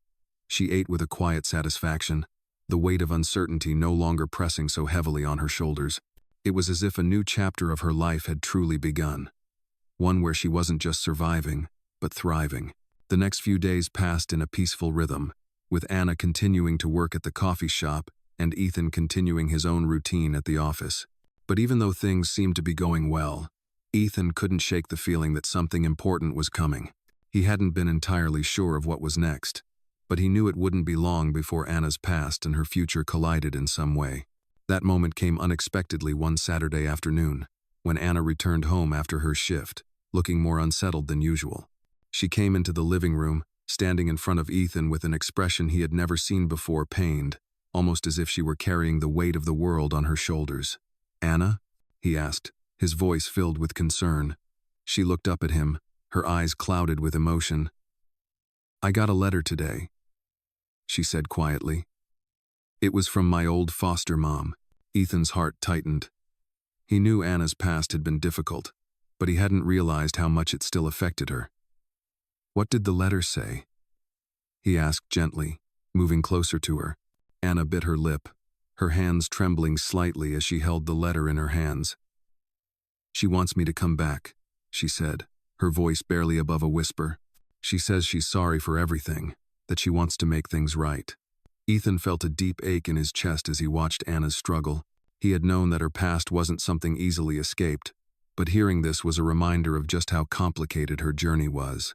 She ate with a quiet satisfaction, the weight of uncertainty no longer pressing so heavily on her shoulders. It was as if a new chapter of her life had truly begun. one where she wasn't just surviving, but thriving. The next few days passed in a peaceful rhythm, with Anna continuing to work at the coffee shop and Ethan continuing his own routine at the office. But even though things seemed to be going well, Ethan couldn't shake the feeling that something important was coming. He hadn't been entirely sure of what was next, but he knew it wouldn't be long before Anna's past and her future collided in some way. That moment came unexpectedly one Saturday afternoon, when Anna returned home after her shift, looking more unsettled than usual. She came into the living room, standing in front of Ethan with an expression he had never seen before, pained, almost as if she were carrying the weight of the world on her shoulders. "Anna?" he asked, his voice filled with concern. She looked up at him, her eyes clouded with emotion. "I got a letter today," she said quietly. "It was from my old foster mom." Ethan's heart tightened. He knew Anna's past had been difficult, but he hadn't realized how much it still affected her. "What did the letter say?" he asked gently, moving closer to her. Anna bit her lip, her hands trembling slightly as she held the letter in her hands. "She wants me to come back," she said, her voice barely above a whisper. "She says she's sorry for everything, that she wants to make things right." Ethan felt a deep ache in his chest as he watched Anna's struggle. He had known that her past wasn't something easily escaped, but hearing this was a reminder of just how complicated her journey was.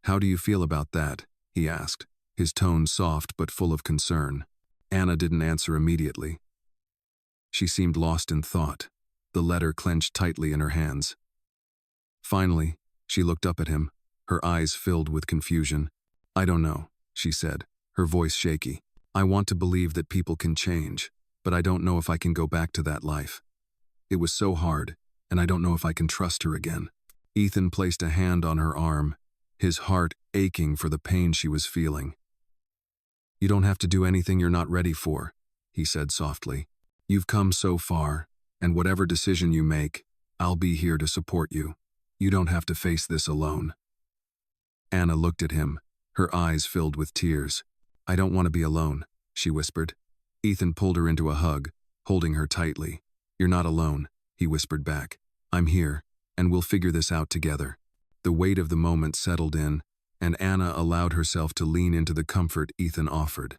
"How do you feel about that?" he asked, his tone soft but full of concern. Anna didn't answer immediately. She seemed lost in thought, the letter clenched tightly in her hands. Finally, she looked up at him, her eyes filled with confusion. "I don't know," she said, her voice shaky. "I want to believe that people can change, but I don't know if I can go back to that life. It was so hard, and I don't know if I can trust her again." Ethan placed a hand on her arm, his heart aching for the pain she was feeling. "You don't have to do anything you're not ready for," he said softly. "You've come so far, and whatever decision you make, I'll be here to support you. You don't have to face this alone." Anna looked at him, her eyes filled with tears. "I don't want to be alone," she whispered. Ethan pulled her into a hug, holding her tightly. "You're not alone," he whispered back. "I'm here, and we'll figure this out together." The weight of the moment settled in, and Anna allowed herself to lean into the comfort Ethan offered.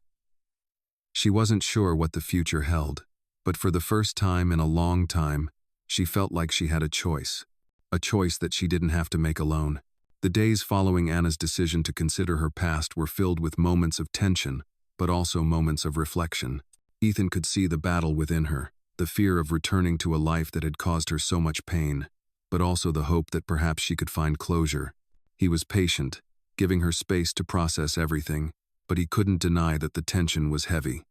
She wasn't sure what the future held, but for the first time in a long time, she felt like she had a choice that she didn't have to make alone. The days following Anna's decision to consider her past were filled with moments of tension, but also moments of reflection. Ethan could see the battle within her, the fear of returning to a life that had caused her so much pain, but also the hope that perhaps she could find closure. He was patient, giving her space to process everything, but he couldn't deny that the tension was heavy.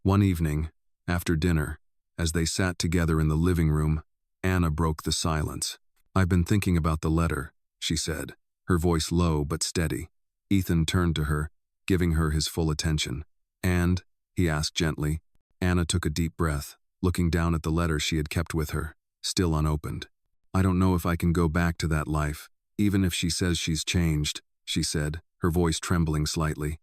One evening, after dinner, as they sat together in the living room, Anna broke the silence. "I've been thinking about the letter," she said, her voice low but steady. Ethan turned to her, giving her his full attention. "And?" he asked gently. Anna took a deep breath, looking down at the letter she had kept with her, still unopened. "I don't know if I can go back to that life, even if she says she's changed," she said, her voice trembling slightly.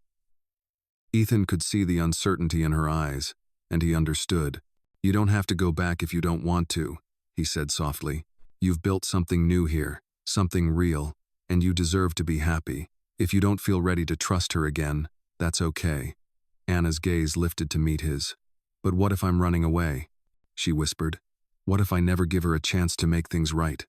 Ethan could see the uncertainty in her eyes, and he understood. "You don't have to go back if you don't want to," he said softly. "You've built something new here, something real, and you deserve to be happy. If you don't feel ready to trust her again, that's okay." Anna's gaze lifted to meet his. "But what if I'm running away?" she whispered. "What if I never give her a chance to make things right?"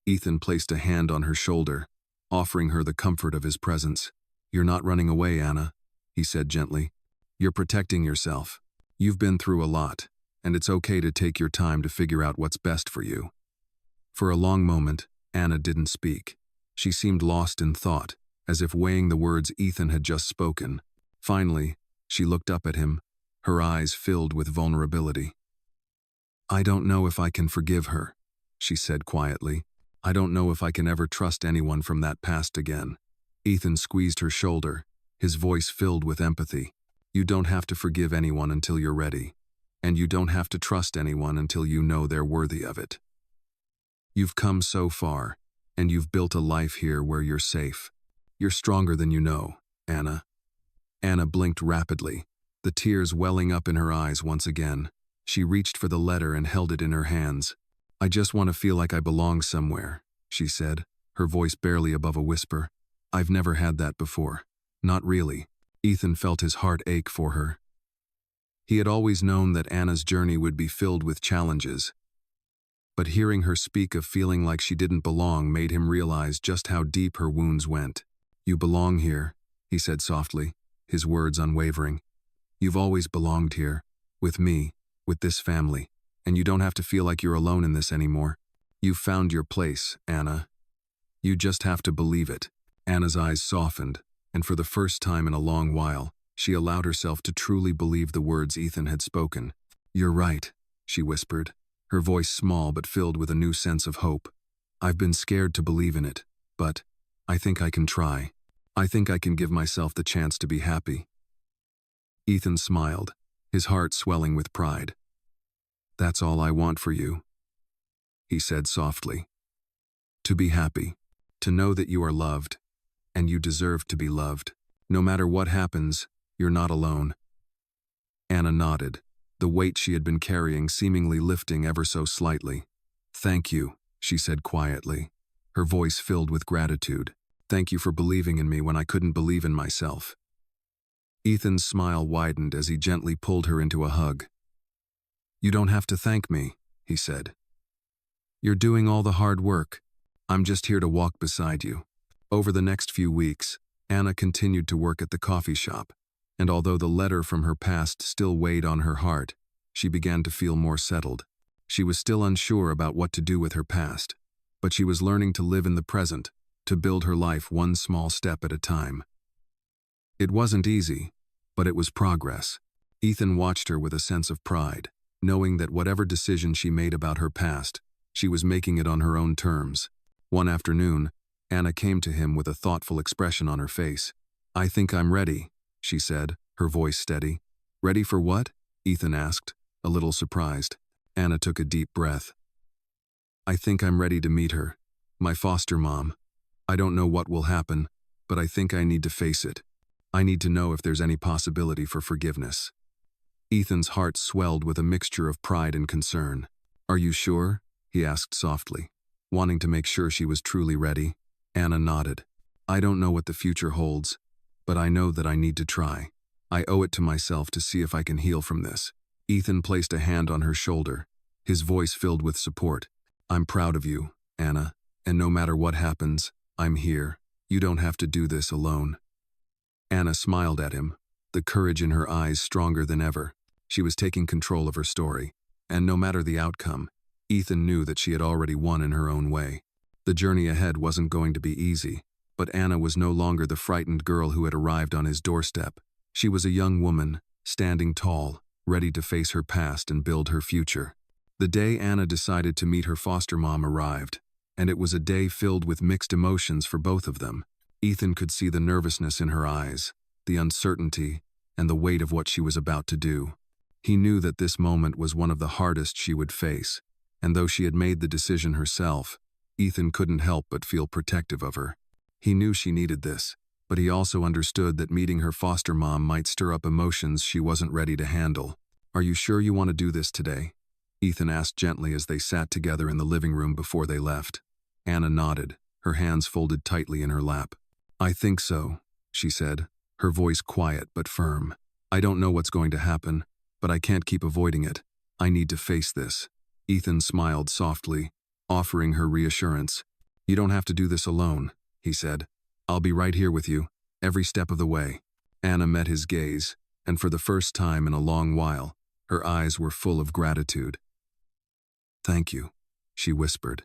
Ethan placed a hand on her shoulder, offering her the comfort of his presence. "You're not running away, Anna," he said gently. "You're protecting yourself. You've been through a lot, and it's okay to take your time to figure out what's best for you." For a long moment, Anna didn't speak. She seemed lost in thought, as if weighing the words Ethan had just spoken. Finally, she looked up at him, her eyes filled with vulnerability. "I don't know if I can forgive her," she said quietly. "I don't know if I can ever trust anyone from that past again." Ethan squeezed her shoulder, his voice filled with empathy. "You don't have to forgive anyone until you're ready, and you don't have to trust anyone until you know they're worthy of it. You've come so far, and you've built a life here where you're safe. You're stronger than you know, Anna." Anna blinked rapidly, the tears welling up in her eyes once again. She reached for the letter and held it in her hands. I just want to feel like I belong somewhere, she said, her voice barely above a whisper. I've never had that before. Not really. Ethan felt his heart ache for her. He had always known that Anna's journey would be filled with challenges, but hearing her speak of feeling like she didn't belong made him realize just how deep her wounds went. You belong here, he said softly, his words unwavering. You've always belonged here, with me, with this family, and you don't have to feel like you're alone in this anymore. You've found your place, Anna. You just have to believe it. Anna's eyes softened, and for the first time in a long while, she allowed herself to truly believe the words Ethan had spoken. You're right, she whispered, her voice small but filled with a new sense of hope. I've been scared to believe in it, but I think I can try. I think I can give myself the chance to be happy. Ethan smiled, his heart swelling with pride. That's all I want for you, he said softly. To be happy, to know that you are loved, and you deserve to be loved. No matter what happens, you're not alone. Anna nodded, the weight she had been carrying seemingly lifting ever so slightly. Thank you, she said quietly, her voice filled with gratitude. Thank you for believing in me when I couldn't believe in myself. Ethan's smile widened as he gently pulled her into a hug. You don't have to thank me, he said. You're doing all the hard work. I'm just here to walk beside you. Over the next few weeks, Anna continued to work at the coffee shop, and although the letter from her past still weighed on her heart, she began to feel more settled. She was still unsure about what to do with her past, but she was learning to live in the present, to build her life one small step at a time. It wasn't easy, but it was progress. Ethan watched her with a sense of pride, knowing that whatever decision she made about her past, she was making it on her own terms. One afternoon, Anna came to him with a thoughtful expression on her face. I think I'm ready, she said, her voice steady. Ready for what? Ethan asked, a little surprised. Anna took a deep breath. I think I'm ready to meet her, my foster mom. I don't know what will happen, but I think I need to face it. I need to know if there's any possibility for forgiveness. Ethan's heart swelled with a mixture of pride and concern. Are you sure? He asked softly, wanting to make sure she was truly ready. Anna nodded. I don't know what the future holds, but I know that I need to try. I owe it to myself to see if I can heal from this. Ethan placed a hand on her shoulder, his voice filled with support. I'm proud of you, Anna, and no matter what happens, I'm here. You don't have to do this alone. Anna smiled at him, the courage in her eyes stronger than ever. She was taking control of her story, and no matter the outcome, Ethan knew that she had already won in her own way. The journey ahead wasn't going to be easy, but Anna was no longer the frightened girl who had arrived on his doorstep. She was a young woman, standing tall, ready to face her past and build her future. The day Anna decided to meet her foster mom arrived, and it was a day filled with mixed emotions for both of them. Ethan could see the nervousness in her eyes, the uncertainty, and the weight of what she was about to do. He knew that this moment was one of the hardest she would face, and though she had made the decision herself, Ethan couldn't help but feel protective of her. He knew she needed this, but he also understood that meeting her foster mom might stir up emotions she wasn't ready to handle. Are you sure you want to do this today? Ethan asked gently as they sat together in the living room before they left. Anna nodded, her hands folded tightly in her lap. I think so, she said, her voice quiet but firm. I don't know what's going to happen, but I can't keep avoiding it. I need to face this. Ethan smiled softly, offering her reassurance. You don't have to do this alone, he said. I'll be right here with you, every step of the way. Anna met his gaze, and for the first time in a long while, her eyes were full of gratitude. Thank you, she whispered.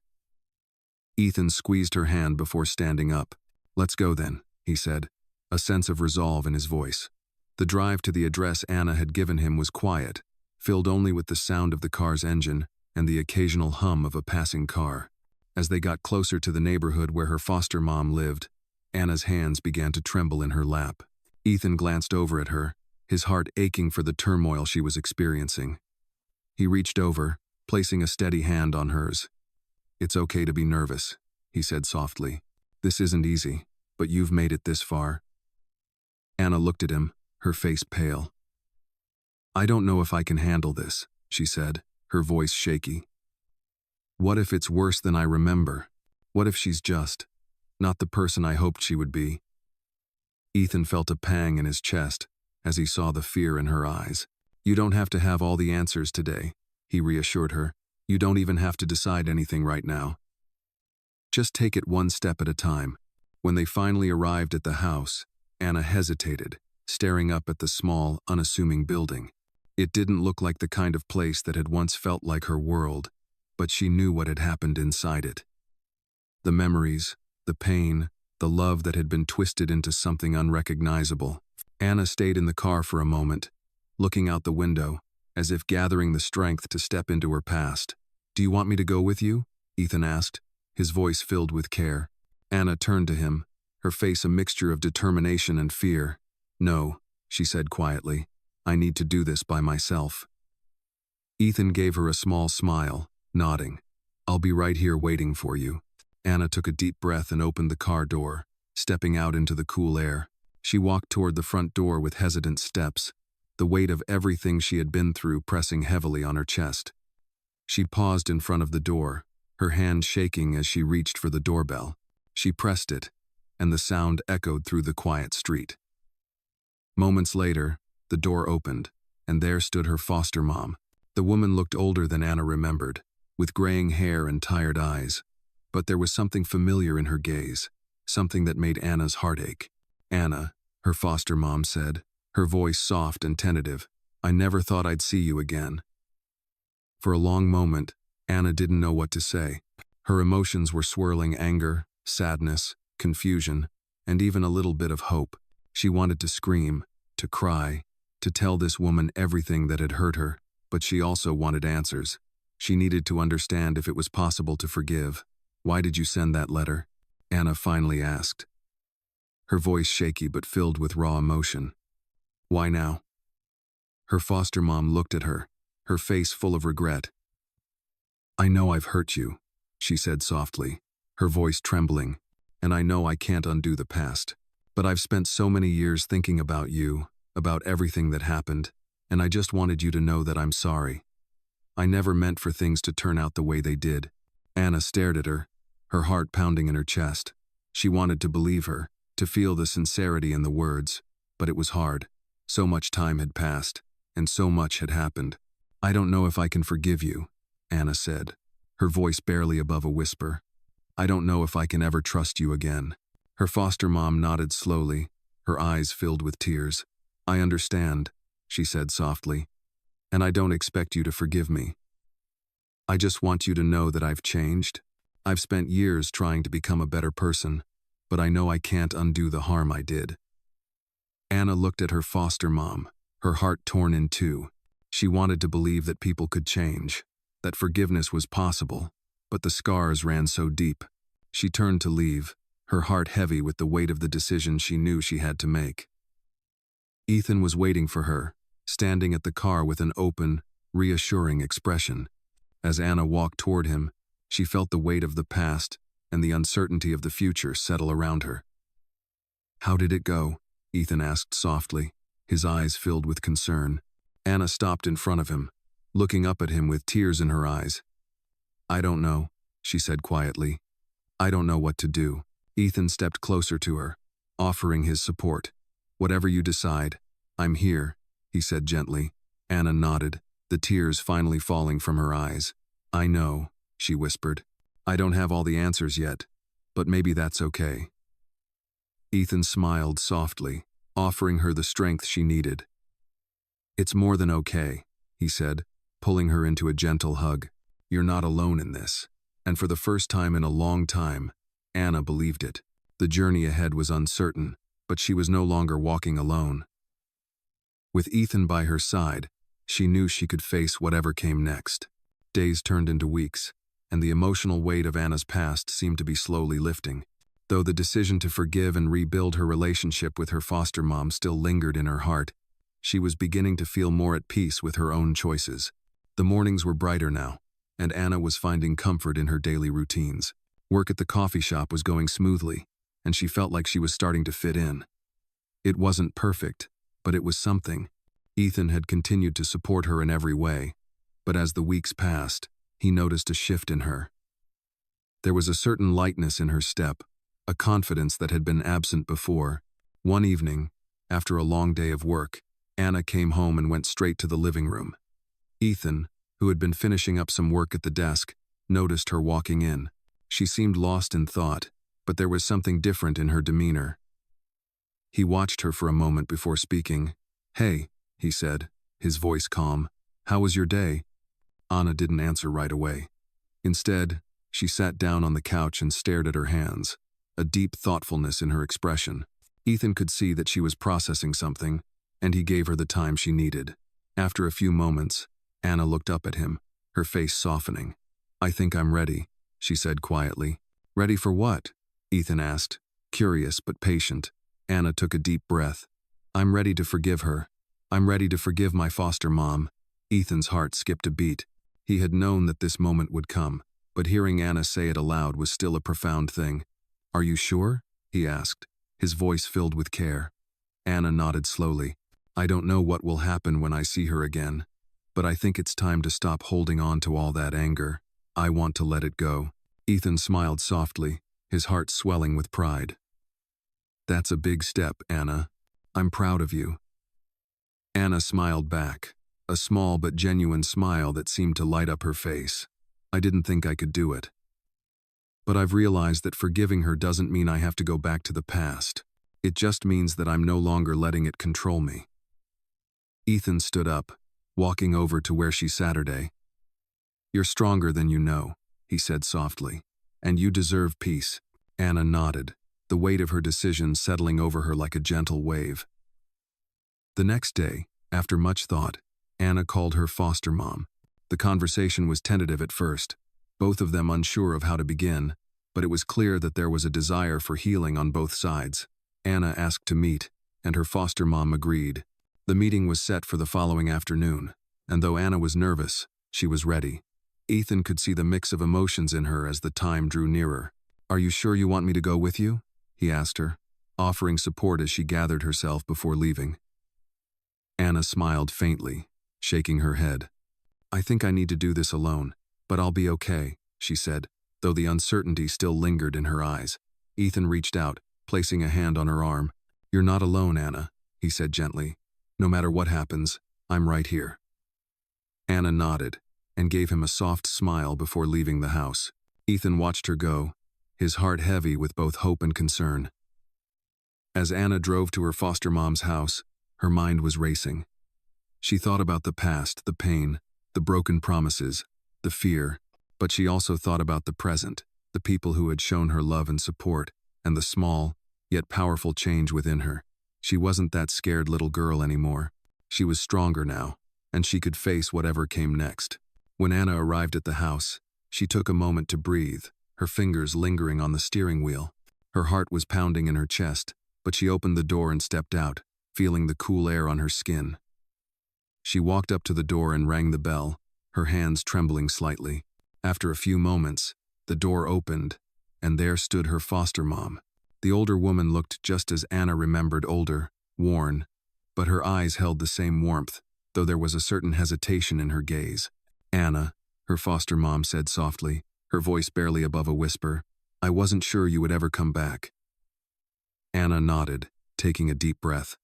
Ethan squeezed her hand before standing up. Let's go then, he said, a sense of resolve in his voice. The drive to the address Anna had given him was quiet, filled only with the sound of the car's engine and the occasional hum of a passing car. As they got closer to the neighborhood where her foster mom lived, Anna's hands began to tremble in her lap. Ethan glanced over at her, his heart aching for the turmoil she was experiencing. He reached over, placing a steady hand on hers. It's okay to be nervous, he said softly. This isn't easy, but you've made it this far. Anna looked at him, her face pale. I don't know if I can handle this, she said, her voice shaky. What if it's worse than I remember? What if she's just not the person I hoped she would be? Ethan felt a pang in his chest as he saw the fear in her eyes. You don't have to have all the answers today, he reassured her. You don't even have to decide anything right now. Just take it one step at a time. When they finally arrived at the house, Anna hesitated, staring up at the small, unassuming building. It didn't look like the kind of place that had once felt like her world, but she knew what had happened inside it. The memories, the pain, the love that had been twisted into something unrecognizable. Anna stayed in the car for a moment, looking out the window, as if gathering the strength to step into her past. Do you want me to go with you? Ethan asked, his voice filled with care. Anna turned to him, her face a mixture of determination and fear. No, she said quietly. I need to do this by myself. Ethan gave her a small smile, nodding. I'll be right here waiting for you. Anna took a deep breath and opened the car door, stepping out into the cool air. She walked toward the front door with hesitant steps, the weight of everything she had been through pressing heavily on her chest. She paused in front of the door, her hand shaking as she reached for the doorbell. She pressed it, and the sound echoed through the quiet street. Moments later, the door opened, and there stood her foster mom. The woman looked older than Anna remembered, with graying hair and tired eyes. But there was something familiar in her gaze, something that made Anna's heart ache. Anna, her foster mom said, her voice soft and tentative, I never thought I'd see you again. For a long moment, Anna didn't know what to say. Her emotions were swirling anger, sadness, confusion, and even a little bit of hope. She wanted to scream, to cry, to tell this woman everything that had hurt her, but she also wanted answers. She needed to understand if it was possible to forgive. Why did you send that letter? Anna finally asked, her voice shaky but filled with raw emotion. Why now? Her foster mom looked at her, her face full of regret. I know I've hurt you, she said softly, her voice trembling, and I know I can't undo the past. But I've spent so many years thinking about you, about everything that happened, and I just wanted you to know that I'm sorry. I never meant for things to turn out the way they did. Anna stared at her, her heart pounding in her chest. She wanted to believe her, to feel the sincerity in the words, but it was hard. So much time had passed, and so much had happened. I don't know if I can forgive you, Anna said, her voice barely above a whisper. I don't know if I can ever trust you again. Her foster mom nodded slowly, her eyes filled with tears. I understand, she said softly, and I don't expect you to forgive me. I just want you to know that I've changed. I've spent years trying to become a better person, but I know I can't undo the harm I did. Anna looked at her foster mom, her heart torn in two. She wanted to believe that people could change, that forgiveness was possible, but the scars ran so deep. She turned to leave, her heart heavy with the weight of the decision she knew she had to make. Ethan was waiting for her, standing at the car with an open, reassuring expression. As Anna walked toward him, she felt the weight of the past and the uncertainty of the future settle around her. How did it go? Ethan asked softly, his eyes filled with concern. Anna stopped in front of him, looking up at him with tears in her eyes. I don't know, she said quietly. I don't know what to do. Ethan stepped closer to her, offering his support. Whatever you decide, I'm here, he said gently. Anna nodded, the tears finally falling from her eyes. I know, she whispered. I don't have all the answers yet, but maybe that's okay. Ethan smiled softly, offering her the strength she needed. It's more than okay, he said, pulling her into a gentle hug. You're not alone in this. And for the first time in a long time, Anna believed it. The journey ahead was uncertain, but she was no longer walking alone. With Ethan by her side, she knew she could face whatever came next. Days turned into weeks, and the emotional weight of Anna's past seemed to be slowly lifting. Though the decision to forgive and rebuild her relationship with her foster mom still lingered in her heart, she was beginning to feel more at peace with her own choices. The mornings were brighter now, and Anna was finding comfort in her daily routines. Work at the coffee shop was going smoothly, and she felt like she was starting to fit in. It wasn't perfect, but it was something. Ethan had continued to support her in every way, but as the weeks passed, he noticed a shift in her. There was a certain lightness in her step, a confidence that had been absent before. One evening, after a long day of work, Anna came home and went straight to the living room. Ethan, who had been finishing up some work at the desk, noticed her walking in. She seemed lost in thought, but there was something different in her demeanor. He watched her for a moment before speaking. "Hey," he said, his voice calm. "How was your day?" Anna didn't answer right away. Instead, she sat down on the couch and stared at her hands, a deep thoughtfulness in her expression. Ethan could see that she was processing something, and he gave her the time she needed. After a few moments, Anna looked up at him, her face softening. "I think I'm ready," she said quietly. "Ready for what?" Ethan asked, curious but patient. Anna took a deep breath. "I'm ready to forgive her. I'm ready to forgive my foster mom." Ethan's heart skipped a beat. He had known that this moment would come, but hearing Anna say it aloud was still a profound thing. "Are you sure?" he asked, his voice filled with care. Anna nodded slowly. "I don't know what will happen when I see her again, but I think it's time to stop holding on to all that anger. I want to let it go." Ethan smiled softly, his heart swelling with pride. "That's a big step, Anna. I'm proud of you." Anna smiled back, a small but genuine smile that seemed to light up her face. "I didn't think I could do it. But I've realized that forgiving her doesn't mean I have to go back to the past. It just means that I'm no longer letting it control me." Ethan stood up, walking over to where she sat. "You're stronger than you know," he said softly. "And you deserve peace." Anna nodded, the weight of her decision settling over her like a gentle wave. The next day, after much thought, Anna called her foster mom. The conversation was tentative at first, both of them unsure of how to begin, but it was clear that there was a desire for healing on both sides. Anna asked to meet, and her foster mom agreed. The meeting was set for the following afternoon, and though Anna was nervous, she was ready. Ethan could see the mix of emotions in her as the time drew nearer. "Are you sure you want me to go with you?" he asked her, offering support as she gathered herself before leaving. Anna smiled faintly, shaking her head. "I think I need to do this alone, but I'll be okay," she said, though the uncertainty still lingered in her eyes. Ethan reached out, placing a hand on her arm. "You're not alone, Anna," he said gently. "No matter what happens, I'm right here." Anna nodded and gave him a soft smile before leaving the house. Ethan watched her go, his heart heavy with both hope and concern. As Anna drove to her foster mom's house, her mind was racing. She thought about the past, the pain, the broken promises, the fear, but she also thought about the present, the people who had shown her love and support, and the small, yet powerful change within her. She wasn't that scared little girl anymore. She was stronger now, and she could face whatever came next. When Anna arrived at the house, she took a moment to breathe, her fingers lingering on the steering wheel. Her heart was pounding in her chest, but she opened the door and stepped out, feeling the cool air on her skin. She walked up to the door and rang the bell, her hands trembling slightly. After a few moments, the door opened, and there stood her foster mom. The older woman looked just as Anna remembered, older, worn, but her eyes held the same warmth, though there was a certain hesitation in her gaze. "Anna," her foster mom said softly, her voice barely above a whisper, "I wasn't sure you would ever come back." Anna nodded, taking a deep breath.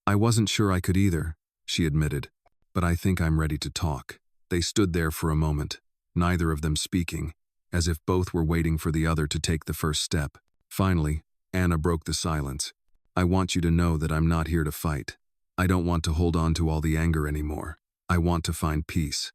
"I wasn't sure I could either," she admitted, "but I think I'm ready to talk." They stood there for a moment, neither of them speaking, as if both were waiting for the other to take the first step. Finally, Anna broke the silence. "I want you to know that I'm not here to fight. I don't want to hold on to all the anger anymore. I want to find peace."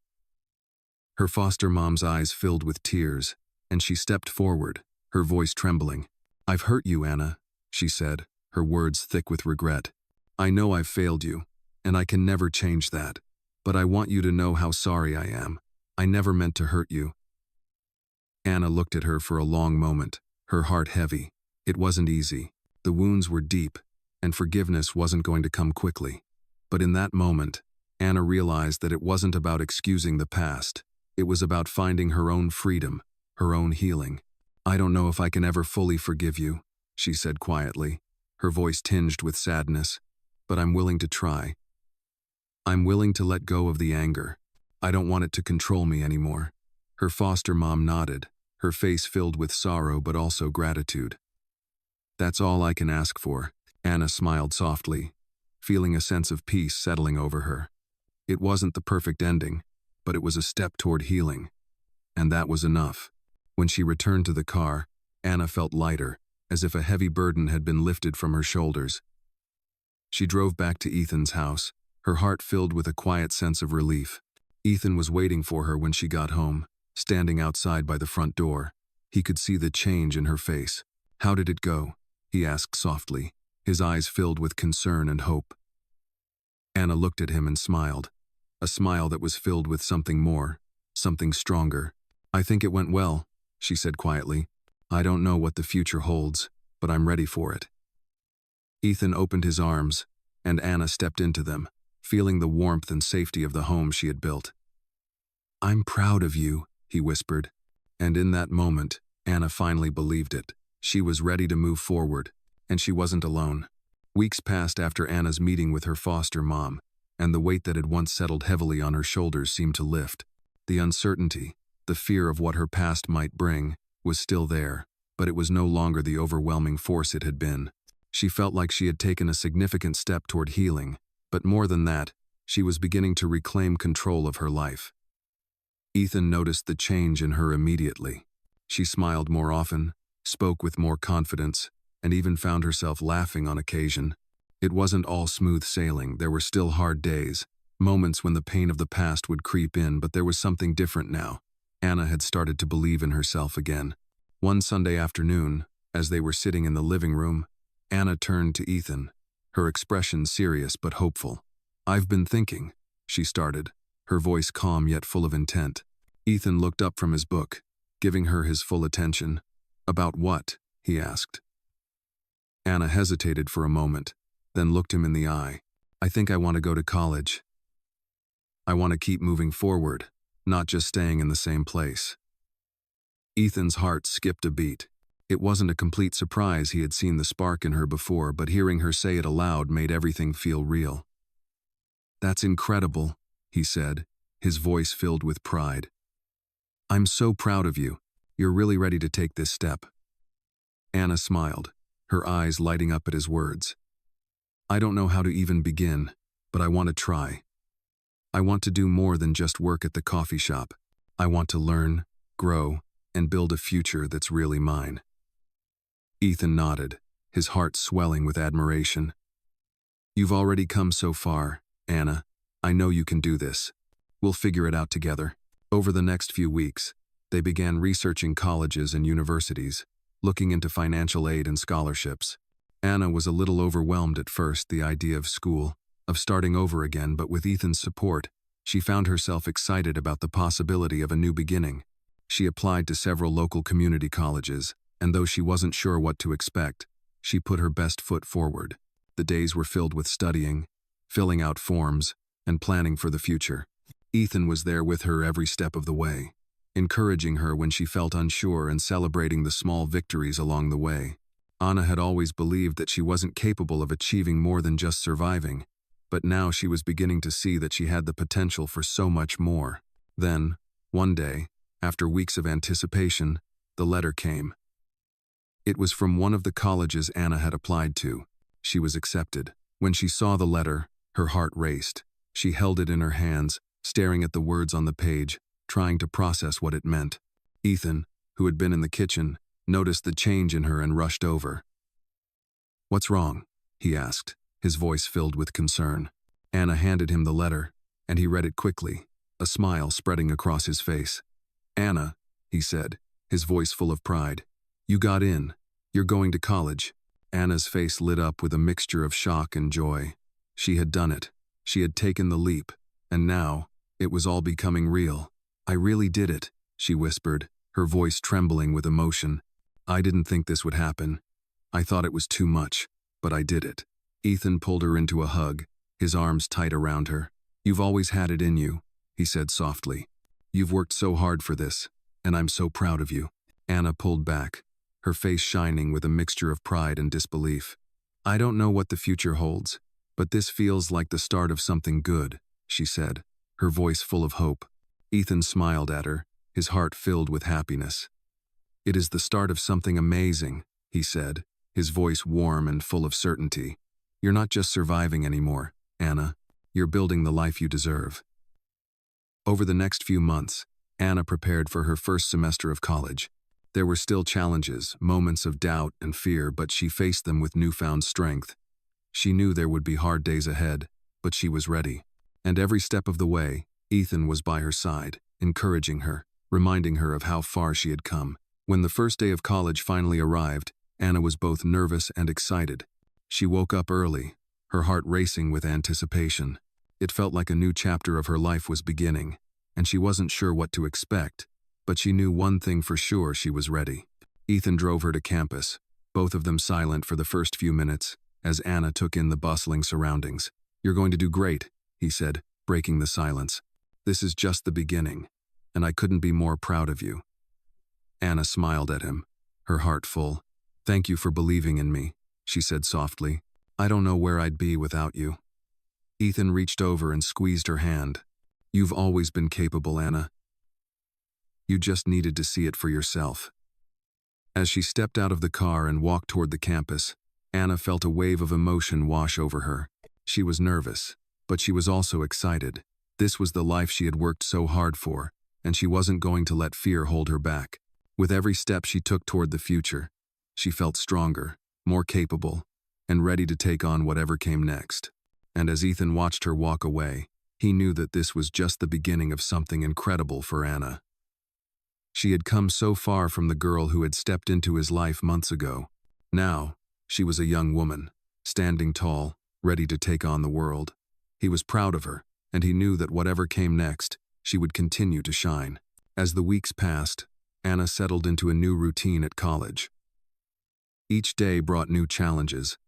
Her foster mom's eyes filled with tears, and she stepped forward, her voice trembling. "I've hurt you, Anna," she said, her words thick with regret. "I know I've failed you, and I can never change that. But I want you to know how sorry I am. I never meant to hurt you." Anna looked at her for a long moment, her heart heavy. It wasn't easy. The wounds were deep, and forgiveness wasn't going to come quickly. But in that moment, Anna realized that it wasn't about excusing the past. It was about finding her own freedom, her own healing. "I don't know if I can ever fully forgive you," she said quietly, her voice tinged with sadness, "but I'm willing to try. I'm willing to let go of the anger. I don't want it to control me anymore." Her foster mom nodded, her face filled with sorrow but also gratitude. "That's all I can ask for," Anna smiled softly, feeling a sense of peace settling over her. It wasn't the perfect ending, but it was a step toward healing. And that was enough. When she returned to the car, Anna felt lighter, as if a heavy burden had been lifted from her shoulders. She drove back to Ethan's house, her heart filled with a quiet sense of relief. Ethan was waiting for her when she got home, standing outside by the front door. He could see the change in her face. "How did it go?" he asked softly, his eyes filled with concern and hope. Anna looked at him and smiled, a smile that was filled with something more, something stronger. "I think it went well," she said quietly. "I don't know what the future holds, but I'm ready for it." Ethan opened his arms, and Anna stepped into them, feeling the warmth and safety of the home she had built. "I'm proud of you," he whispered. And in that moment, Anna finally believed it. She was ready to move forward, and she wasn't alone. Weeks passed after Anna's meeting with her foster mom, and the weight that had once settled heavily on her shoulders seemed to lift. The uncertainty, the fear of what her past might bring, was still there, but it was no longer the overwhelming force it had been. She felt like she had taken a significant step toward healing, but more than that, she was beginning to reclaim control of her life. Ethan noticed the change in her immediately. She smiled more often, spoke with more confidence, and even found herself laughing on occasion. It wasn't all smooth sailing, there were still hard days, moments when the pain of the past would creep in, but there was something different now. Anna had started to believe in herself again. One Sunday afternoon, as they were sitting in the living room, Anna turned to Ethan, her expression serious but hopeful. "I've been thinking," she started, her voice calm yet full of intent. Ethan looked up from his book, giving her his full attention. "About what?" he asked. Anna hesitated for a moment, then looked him in the eye. "I think I want to go to college. I want to keep moving forward, not just staying in the same place." Ethan's heart skipped a beat. It wasn't a complete surprise he had seen the spark in her before, but hearing her say it aloud made everything feel real. "That's incredible," he said, his voice filled with pride. "I'm so proud of you. You're really ready to take this step." Anna smiled, her eyes lighting up at his words. "I don't know how to even begin, but I want to try. I want to do more than just work at the coffee shop. I want to learn, grow, and build a future that's really mine." Ethan nodded, his heart swelling with admiration. "You've already come so far, Anna. I know you can do this. We'll figure it out together." Over the next few weeks, they began researching colleges and universities, looking into financial aid and scholarships. Anna was a little overwhelmed at first, the idea of school, of starting over again, but with Ethan's support, she found herself excited about the possibility of a new beginning. She applied to several local community colleges, and though she wasn't sure what to expect, she put her best foot forward. The days were filled with studying, filling out forms, and planning for the future. Ethan was there with her every step of the way, encouraging her when she felt unsure and celebrating the small victories along the way. Anna had always believed that she wasn't capable of achieving more than just surviving, but now she was beginning to see that she had the potential for so much more. Then, one day, after weeks of anticipation, the letter came. It was from one of the colleges Anna had applied to. She was accepted. When she saw the letter, her heart raced. She held it in her hands, staring at the words on the page, trying to process what it meant. Ethan, who had been in the kitchen, noticed the change in her and rushed over. "What's wrong?" he asked, his voice filled with concern. Anna handed him the letter, and he read it quickly, a smile spreading across his face. "Anna," he said, his voice full of pride, "you got in. You're going to college." Anna's face lit up with a mixture of shock and joy. She had done it. She had taken the leap, and now, it was all becoming real. "I really did it," she whispered, her voice trembling with emotion. "I didn't think this would happen. I thought it was too much, but I did it." Ethan pulled her into a hug, his arms tight around her. "You've always had it in you," he said softly. "You've worked so hard for this, and I'm so proud of you." Anna pulled back, her face shining with a mixture of pride and disbelief. "I don't know what the future holds, but this feels like the start of something good," she said, her voice full of hope. Ethan smiled at her, his heart filled with happiness. "It is the start of something amazing," he said, his voice warm and full of certainty. "You're not just surviving anymore, Anna. You're building the life you deserve." Over the next few months, Anna prepared for her first semester of college. There were still challenges, moments of doubt and fear, but she faced them with newfound strength. She knew there would be hard days ahead, but she was ready. And every step of the way, Ethan was by her side, encouraging her, reminding her of how far she had come. When the first day of college finally arrived, Anna was both nervous and excited. She woke up early, her heart racing with anticipation. It felt like a new chapter of her life was beginning, and she wasn't sure what to expect, but she knew one thing for sure: she was ready. Ethan drove her to campus, both of them silent for the first few minutes, as Anna took in the bustling surroundings. "You're going to do great," he said, breaking the silence. "This is just the beginning, and I couldn't be more proud of you." Anna smiled at him, her heart full. "Thank you for believing in me," she said softly. "I don't know where I'd be without you." Ethan reached over and squeezed her hand. "You've always been capable, Anna. You just needed to see it for yourself." As she stepped out of the car and walked toward the campus, Anna felt a wave of emotion wash over her. She was nervous, but she was also excited. This was the life she had worked so hard for, and she wasn't going to let fear hold her back. With every step she took toward the future, she felt stronger, more capable, and ready to take on whatever came next. And as Ethan watched her walk away, he knew that this was just the beginning of something incredible for Anna. She had come so far from the girl who had stepped into his life months ago. Now, she was a young woman, standing tall, ready to take on the world. He was proud of her, and he knew that whatever came next, she would continue to shine. As the weeks passed, Anna settled into a new routine at college. Each day brought new challenges,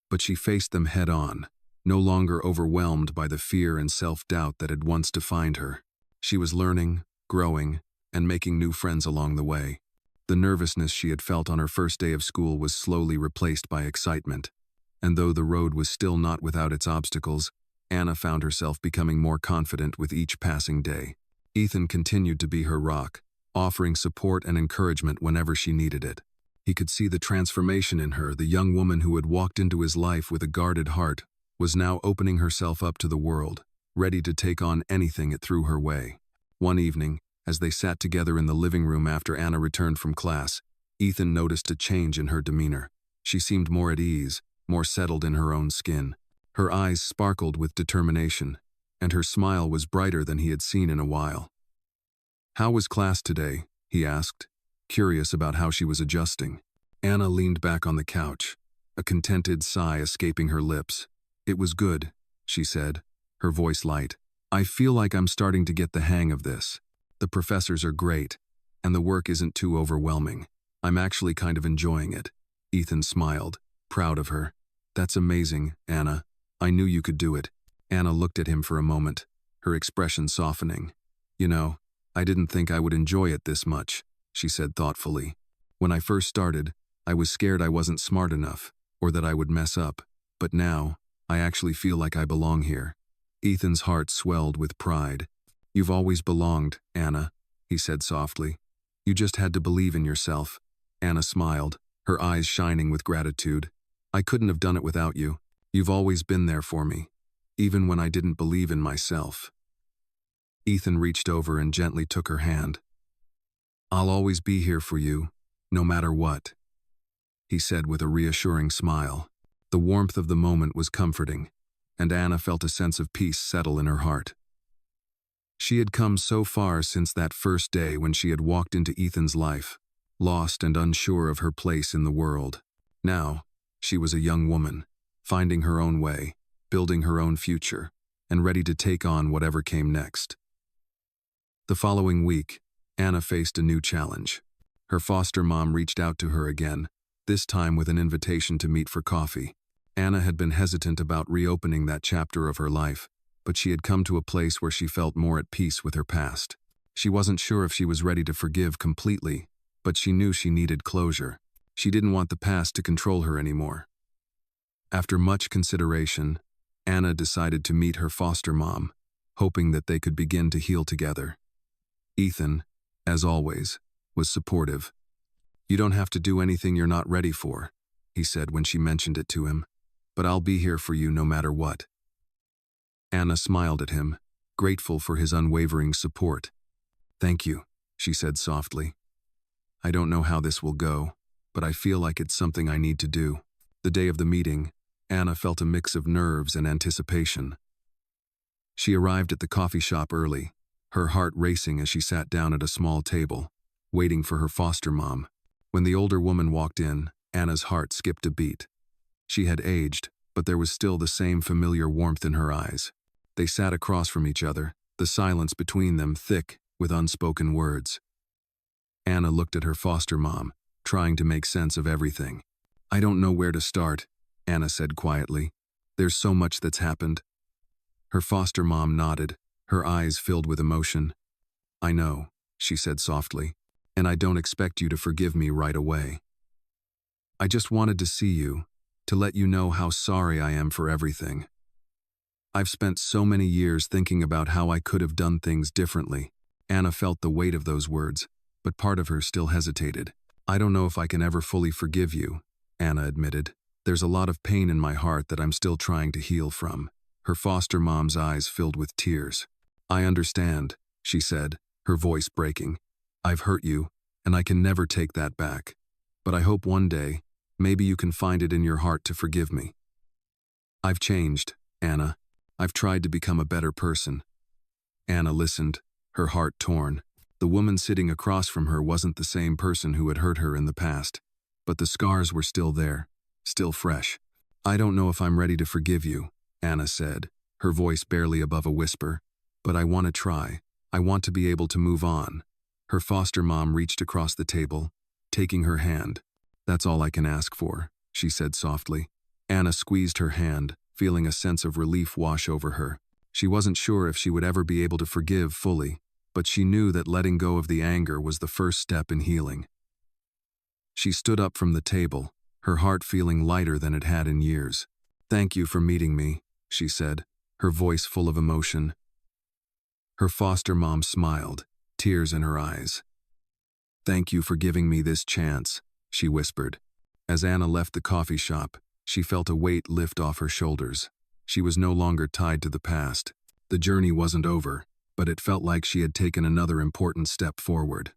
but she faced them head-on, no longer overwhelmed by the fear and self-doubt that had once defined her. She was learning, growing, and making new friends along the way. The nervousness she had felt on her first day of school was slowly replaced by excitement, and though the road was still not without its obstacles, Anna found herself becoming more confident with each passing day. Ethan continued to be her rock, offering support and encouragement whenever she needed it. He could see the transformation in her. The young woman who had walked into his life with a guarded heart was now opening herself up to the world, ready to take on anything it threw her way. One evening, as they sat together in the living room after Anna returned from class, Ethan noticed a change in her demeanor. She seemed more at ease, more settled in her own skin. Her eyes sparkled with determination, and her smile was brighter than he had seen in a while. "How was class today?" he asked, curious about how she was adjusting. Anna leaned back on the couch, a contented sigh escaping her lips. "It was good," she said, her voice light. "I feel like I'm starting to get the hang of this. The professors are great, and the work isn't too overwhelming. I'm actually kind of enjoying it." Ethan smiled, proud of her. "That's amazing, Anna. I knew you could do it." Anna looked at him for a moment, her expression softening. "You know, I didn't think I would enjoy it this much," she said thoughtfully. "When I first started, I was scared I wasn't smart enough, or that I would mess up. But now, I actually feel like I belong here." Ethan's heart swelled with pride. "You've always belonged, Anna," he said softly. "You just had to believe in yourself." Anna smiled, her eyes shining with gratitude. "I couldn't have done it without you. You've always been there for me, even when I didn't believe in myself." Ethan reached over and gently took her hand. "I'll always be here for you, no matter what," he said with a reassuring smile. The warmth of the moment was comforting, and Anna felt a sense of peace settle in her heart. She had come so far since that first day when she had walked into Ethan's life, lost and unsure of her place in the world. Now, she was a young woman, finding her own way, building her own future, and ready to take on whatever came next. The following week, Anna faced a new challenge. Her foster mom reached out to her again, this time with an invitation to meet for coffee. Anna had been hesitant about reopening that chapter of her life, but she had come to a place where she felt more at peace with her past. She wasn't sure if she was ready to forgive completely, but she knew she needed closure. She didn't want the past to control her anymore. After much consideration, Anna decided to meet her foster mom, hoping that they could begin to heal together. Ethan, as always, was supportive. "You don't have to do anything you're not ready for," he said when she mentioned it to him, "but I'll be here for you no matter what." Anna smiled at him, grateful for his unwavering support. "Thank you," she said softly. "I don't know how this will go, but I feel like it's something I need to do." The day of the meeting, Anna felt a mix of nerves and anticipation. She arrived at the coffee shop early, her heart racing as she sat down at a small table, waiting for her foster mom. When the older woman walked in, Anna's heart skipped a beat. She had aged, but there was still the same familiar warmth in her eyes. They sat across from each other, the silence between them thick with unspoken words. Anna looked at her foster mom, trying to make sense of everything. "I don't know where to start," Anna said quietly. "There's so much that's happened." Her foster mom nodded, her eyes filled with emotion. "I know," she said softly, "and I don't expect you to forgive me right away. I just wanted to see you, to let you know how sorry I am for everything. I've spent so many years thinking about how I could have done things differently." Anna felt the weight of those words, but part of her still hesitated. "I don't know if I can ever fully forgive you," Anna admitted. "There's a lot of pain in my heart that I'm still trying to heal from." Her foster mom's eyes filled with tears. "I understand," she said, her voice breaking. "I've hurt you, and I can never take that back. But I hope one day, maybe you can find it in your heart to forgive me." "I've changed, Anna. I've tried to become a better person." Anna listened, her heart torn. The woman sitting across from her wasn't the same person who had hurt her in the past, but the scars were still there, still fresh. "I don't know if I'm ready to forgive you," Anna said, her voice barely above a whisper, "but I want to try. I want to be able to move on." Her foster mom reached across the table, taking her hand. "That's all I can ask for," she said softly. Anna squeezed her hand, feeling a sense of relief wash over her. She wasn't sure if she would ever be able to forgive fully, but she knew that letting go of the anger was the first step in healing. She stood up from the table, her heart feeling lighter than it had in years. "Thank you for meeting me," she said, her voice full of emotion. Her foster mom smiled, tears in her eyes. "Thank you for giving me this chance," she whispered. As Anna left the coffee shop, she felt a weight lift off her shoulders. She was no longer tied to the past. The journey wasn't over, but it felt like she had taken another important step forward.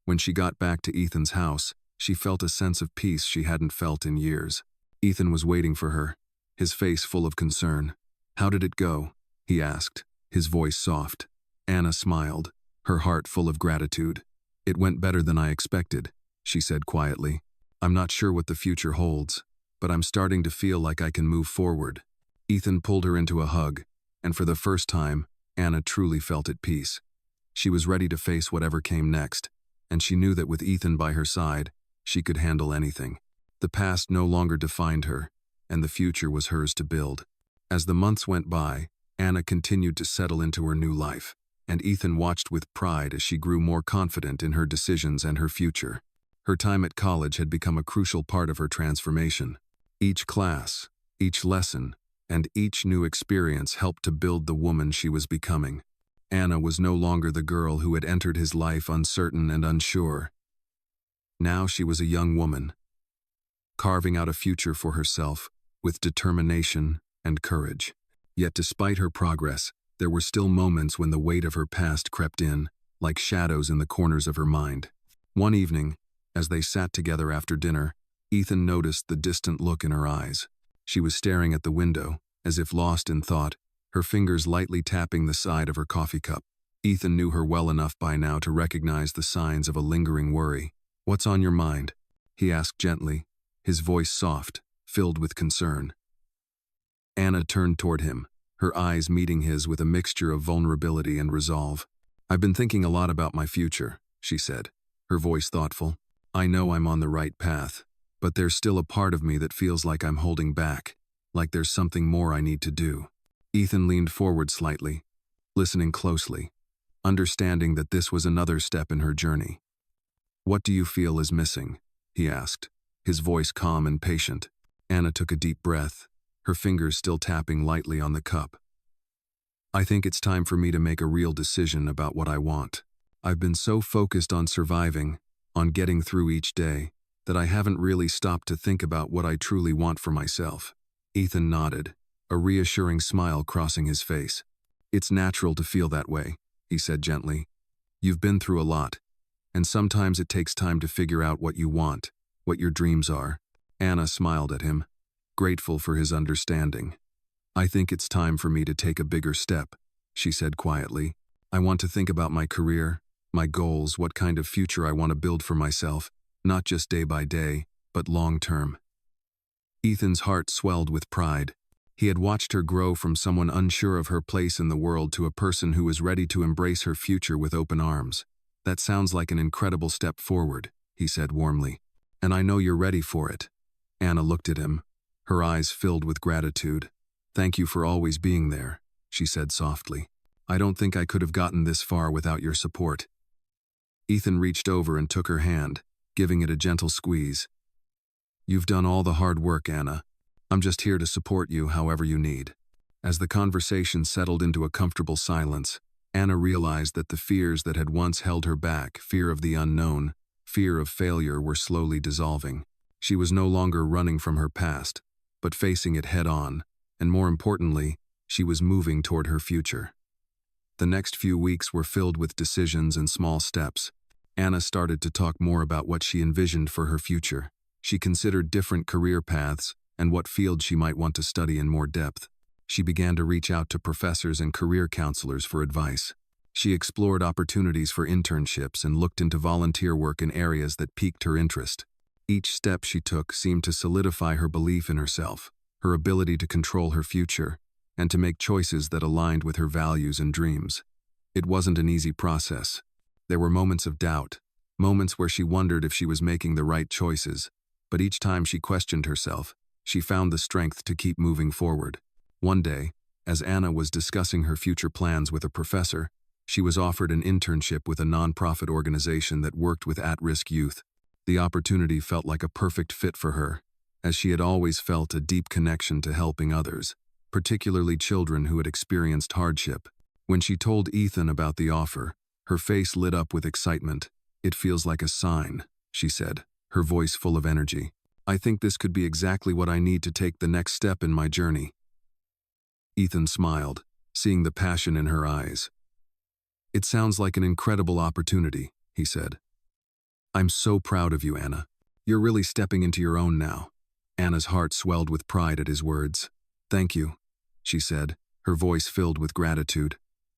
When she got back to Ethan's house, she felt a sense of peace she hadn't felt in years. Ethan was waiting for her, his face full of concern. "How did it go?" he asked, his voice soft. Anna smiled, her heart full of gratitude. "It went better than I expected," she said quietly. "I'm not sure what the future holds, but I'm starting to feel like I can move forward." Ethan pulled her into a hug, and for the first time, Anna truly felt at peace. She was ready to face whatever came next, and she knew that with Ethan by her side, she could handle anything. The past no longer defined her, and the future was hers to build. As the months went by, Anna continued to settle into her new life, and Ethan watched with pride as she grew more confident in her decisions and her future. Her time at college had become a crucial part of her transformation. Each class, each lesson, and each new experience helped to build the woman she was becoming. Anna was no longer the girl who had entered his life uncertain and unsure. Now she was a young woman, carving out a future for herself with determination and courage. Yet despite her progress, there were still moments when the weight of her past crept in, like shadows in the corners of her mind. One evening, as they sat together after dinner, Ethan noticed the distant look in her eyes. She was staring at the window, as if lost in thought, her fingers lightly tapping the side of her coffee cup. Ethan knew her well enough by now to recognize the signs of a lingering worry. "What's on your mind?" he asked gently, his voice soft, filled with concern. Anna turned toward him, her eyes meeting his with a mixture of vulnerability and resolve. "I've been thinking a lot about my future," she said, her voice thoughtful. "I know I'm on the right path, but there's still a part of me that feels like I'm holding back, like there's something more I need to do." Ethan leaned forward slightly, listening closely, understanding that this was another step in her journey. "What do you feel is missing?" he asked, his voice calm and patient. Anna took a deep breath, her fingers still tapping lightly on the cup. "I think it's time for me to make a real decision about what I want." I've been so focused on surviving, on getting through each day, that I haven't really stopped to think about what I truly want for myself." Ethan nodded, a reassuring smile crossing his face. "It's natural to feel that way," he said gently. "You've been through a lot, and sometimes it takes time to figure out what you want, what your dreams are." Anna smiled at him, grateful for his understanding. "I think it's time for me to take a bigger step," she said quietly. "I want to think about my career, my goals, what kind of future I want to build for myself, not just day by day, but long term." Ethan's heart swelled with pride. He had watched her grow from someone unsure of her place in the world to a person who was ready to embrace her future with open arms. "That sounds like an incredible step forward," he said warmly. "And I know you're ready for it." Anna looked at him, her eyes filled with gratitude. "Thank you for always being there," she said softly. "I don't think I could have gotten this far without your support." Ethan reached over and took her hand, giving it a gentle squeeze. "You've done all the hard work, Anna. I'm just here to support you however you need." As the conversation settled into a comfortable silence, Anna realized that the fears that had once held her back, fear of the unknown, fear of failure, were slowly dissolving. She was no longer running from her past, but facing it head on, and more importantly, she was moving toward her future. The next few weeks were filled with decisions and small steps. Anna started to talk more about what she envisioned for her future. She considered different career paths and what field she might want to study in more depth. She began to reach out to professors and career counselors for advice. She explored opportunities for internships and looked into volunteer work in areas that piqued her interest. Each step she took seemed to solidify her belief in herself, her ability to control her future, and to make choices that aligned with her values and dreams. It wasn't an easy process. There were moments of doubt, moments where she wondered if she was making the right choices, but each time she questioned herself, she found the strength to keep moving forward. One day, as Anna was discussing her future plans with a professor, she was offered an internship with a nonprofit organization that worked with at-risk youth. The opportunity felt like a perfect fit for her, as she had always felt a deep connection to helping others, particularly children who had experienced hardship. When she told Ethan about the offer, her face lit up with excitement. "It feels like a sign," she said, her voice full of energy. "I think this could be exactly what I need to take the next step in my journey." Ethan smiled, seeing the passion in her eyes. "It sounds like an incredible opportunity," he said. "I'm so proud of you, Anna. You're really stepping into your own now." Anna's heart swelled with pride at his words. "Thank you," she said, her voice filled with gratitude.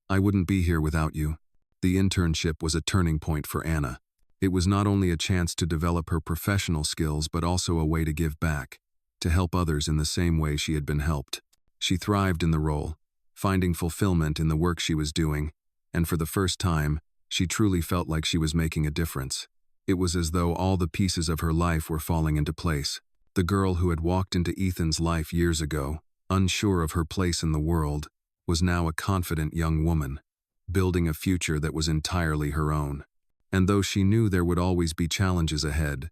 "I wouldn't be here without you." The internship was a turning point for Anna. It was not only a chance to develop her professional skills but also a way to give back, to help others in the same way she had been helped. She thrived in the role, finding fulfillment in the work she was doing, and for the first time, she truly felt like she was making a difference. It was as though all the pieces of her life were falling into place. The girl who had walked into Ethan's life years ago, unsure of her place in the world, was now a confident young woman, building a future that was entirely her own. And though she knew there would always be challenges ahead,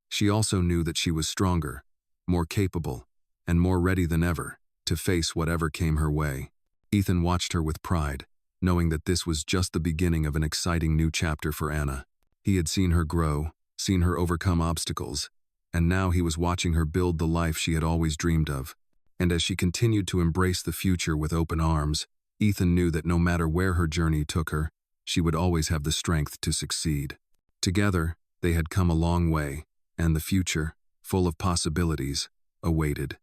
she also knew that she was stronger, more capable, and more ready than ever to face whatever came her way. Ethan watched her with pride, knowing that this was just the beginning of an exciting new chapter for Anna. He had seen her grow, seen her overcome obstacles, and now he was watching her build the life she had always dreamed of. And as she continued to embrace the future with open arms, Ethan knew that no matter where her journey took her, she would always have the strength to succeed. Together, they had come a long way, and the future, full of possibilities, awaited.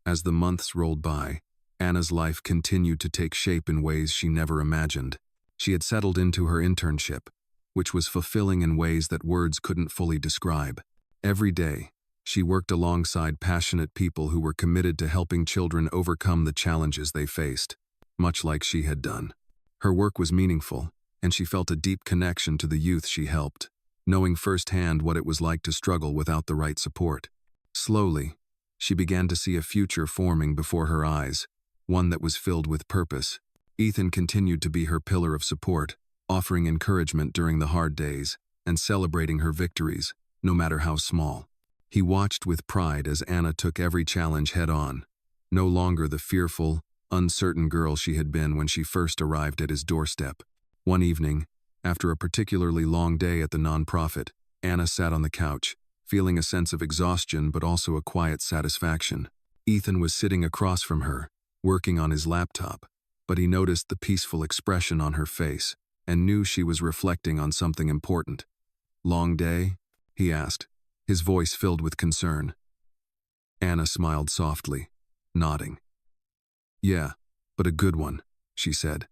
As the months rolled by, Anna's life continued to take shape in ways she never imagined. She had settled into her internship, which was fulfilling in ways that words couldn't fully describe. Every day, she worked alongside passionate people who were committed to helping children overcome the challenges they faced, much like she had done. Her work was meaningful, and she felt a deep connection to the youth she helped, knowing firsthand what it was like to struggle without the right support. Slowly, she began to see a future forming before her eyes, one that was filled with purpose. Ethan continued to be her pillar of support, offering encouragement during the hard days and celebrating her victories, no matter how small. He watched with pride as Anna took every challenge head-on, no longer the fearful, uncertain girl she had been when she first arrived at his doorstep. One evening, After a particularly long day at the nonprofit, Anna sat on the couch, feeling a sense of exhaustion but also a quiet satisfaction. Ethan was sitting across from her, working on his laptop, but he noticed the peaceful expression on her face and knew she was reflecting on something important. "Long day?" he asked, his voice filled with concern. Anna smiled softly, nodding. "Yeah, but a good one," she said.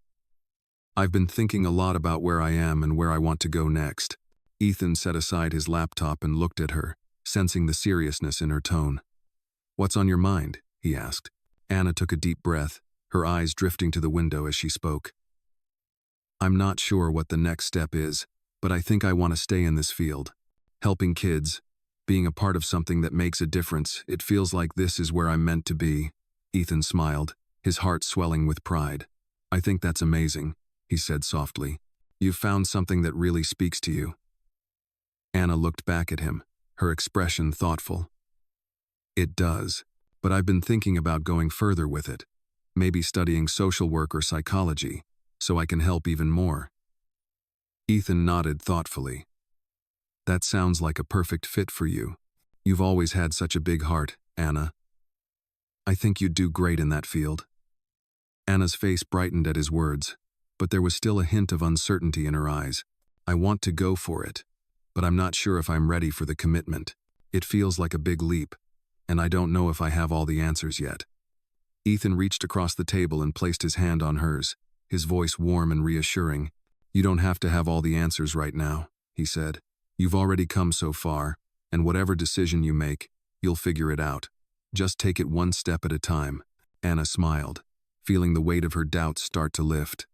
"I've been thinking a lot about where I am and where I want to go next." Ethan set aside his laptop and looked at her, sensing the seriousness in her tone. "What's on your mind?" he asked. Anna took a deep breath, her eyes drifting to the window as she spoke. "I'm not sure what the next step is, but I think I want to stay in this field. Helping kids, being a part of something that makes a difference, it feels like this is where I'm meant to be." Ethan smiled, his heart swelling with pride. "I think that's amazing," he said softly. "You've found something that really speaks to you." Anna looked back at him, her expression thoughtful. "It does, but I've been thinking about going further with it, maybe studying social work or psychology, so I can help even more." Ethan nodded thoughtfully. "That sounds like a perfect fit for you. You've always had such a big heart, Anna. I think you'd do great in that field." Anna's face brightened at his words, but there was still a hint of uncertainty in her eyes. "I want to go for it, but I'm not sure if I'm ready for the commitment. It feels like a big leap, and I don't know if I have all the answers yet." Ethan reached across the table and placed his hand on hers, his voice warm and reassuring. "You don't have to have all the answers right now," he said. "You've already come so far, and whatever decision you make, you'll figure it out. Just take it one step at a time." Anna smiled, feeling the weight of her doubts start to lift.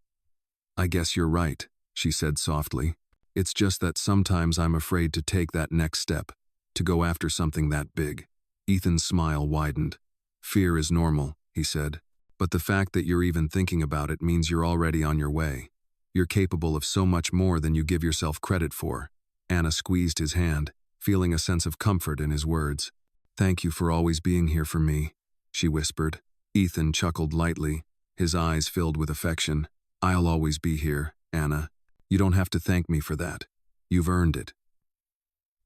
"I guess you're right," she said softly. "It's just that sometimes I'm afraid to take that next step, to go after something that big." Ethan's smile widened. "Fear is normal," he said, "but the fact that you're even thinking about it means you're already on your way. You're capable of so much more than you give yourself credit for." Anna squeezed his hand, feeling a sense of comfort in his words. "Thank you for always being here for me," she whispered. Ethan chuckled lightly, his eyes filled with affection. "I'll always be here, Anna. You don't have to thank me for that. You've earned it."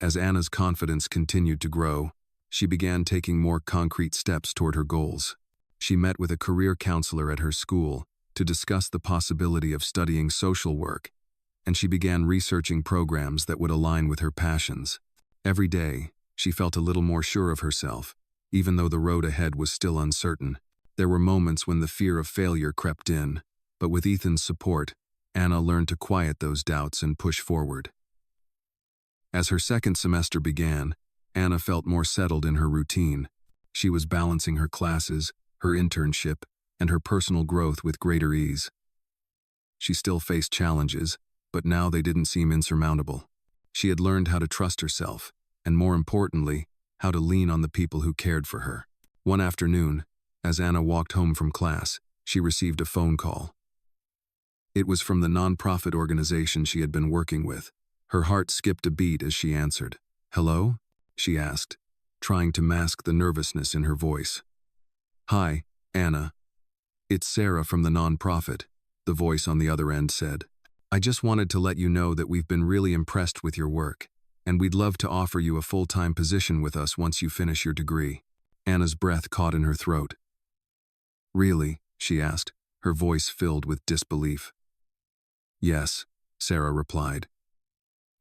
As Anna's confidence continued to grow, she began taking more concrete steps toward her goals. She met with a career counselor at her school to discuss the possibility of studying social work, and she began researching programs that would align with her passions. Every day, she felt a little more sure of herself, even though the road ahead was still uncertain. There were moments when the fear of failure crept in, but with Ethan's support, Anna learned to quiet those doubts and push forward. As her second semester began, Anna felt more settled in her routine. She was balancing her classes, her internship, and her personal growth with greater ease. She still faced challenges, but now they didn't seem insurmountable. She had learned how to trust herself, and more importantly, how to lean on the people who cared for her. One afternoon, as Anna walked home from class, she received a phone call. It was from the nonprofit organization she had been working with. Her heart skipped a beat as she answered. "Hello?" she asked, trying to mask the nervousness in her voice. "Hi, Anna. It's Sarah from the nonprofit," the voice on the other end said. "I just wanted to let you know that we've been really impressed with your work, and we'd love to offer you a full-time position with us once you finish your degree." Anna's breath caught in her throat. "Really?" she asked, her voice filled with disbelief. "Yes," Sarah replied.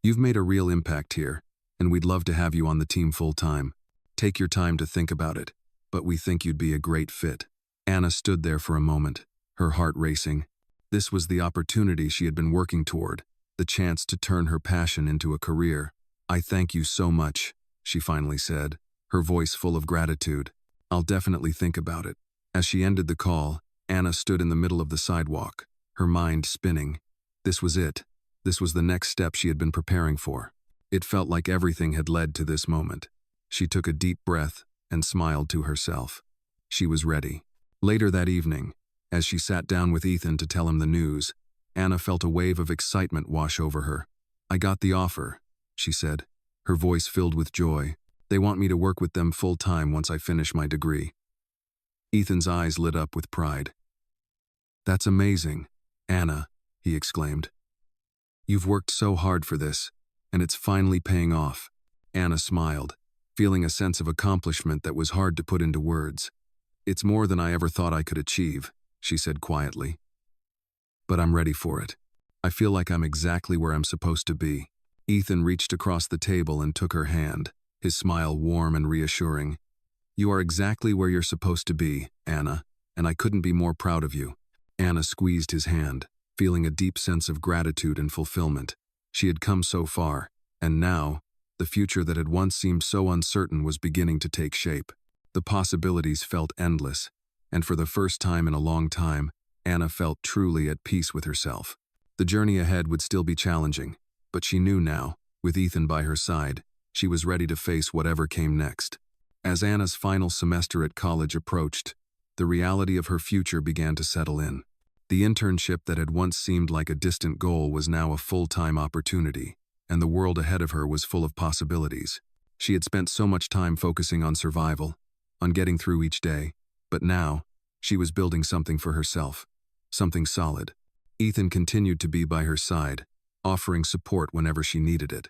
"You've made a real impact here, and we'd love to have you on the team full-time. Take your time to think about it, but we think you'd be a great fit." Anna stood there for a moment, her heart racing. This was the opportunity she had been working toward, the chance to turn her passion into a career. "I thank you so much," she finally said, her voice full of gratitude. "I'll definitely think about it." As she ended the call, Anna stood in the middle of the sidewalk, her mind spinning. This was it. This was the next step she had been preparing for. It felt like everything had led to this moment. She took a deep breath and smiled to herself. She was ready. Later that evening, as she sat down with Ethan to tell him the news, Anna felt a wave of excitement wash over her. "I got the offer," she said, her voice filled with joy. "They want me to work with them full-time once I finish my degree." Ethan's eyes lit up with pride. "That's amazing, Anna," he exclaimed. You've worked so hard for this, and it's finally paying off." Anna smiled, feeling a sense of accomplishment that was hard to put into words. "It's more than I ever thought I could achieve," she said quietly. "But I'm ready for it. I feel like I'm exactly where I'm supposed to be." Ethan reached across the table and took her hand, his smile warm and reassuring. "You are exactly where you're supposed to be, Anna, and I couldn't be more proud of you." Anna squeezed his hand, feeling a deep sense of gratitude and fulfillment. She had come so far, and now, the future that had once seemed so uncertain was beginning to take shape. The possibilities felt endless, and for the first time in a long time, Anna felt truly at peace with herself. The journey ahead would still be challenging, but she knew now, with Ethan by her side, she was ready to face whatever came next. As Anna's final semester at college approached, the reality of her future began to settle in. The internship that had once seemed like a distant goal was now a full-time opportunity, and the world ahead of her was full of possibilities. She had spent so much time focusing on survival, on getting through each day, but now, she was building something for herself, something solid. Ethan continued to be by her side, offering support whenever she needed it.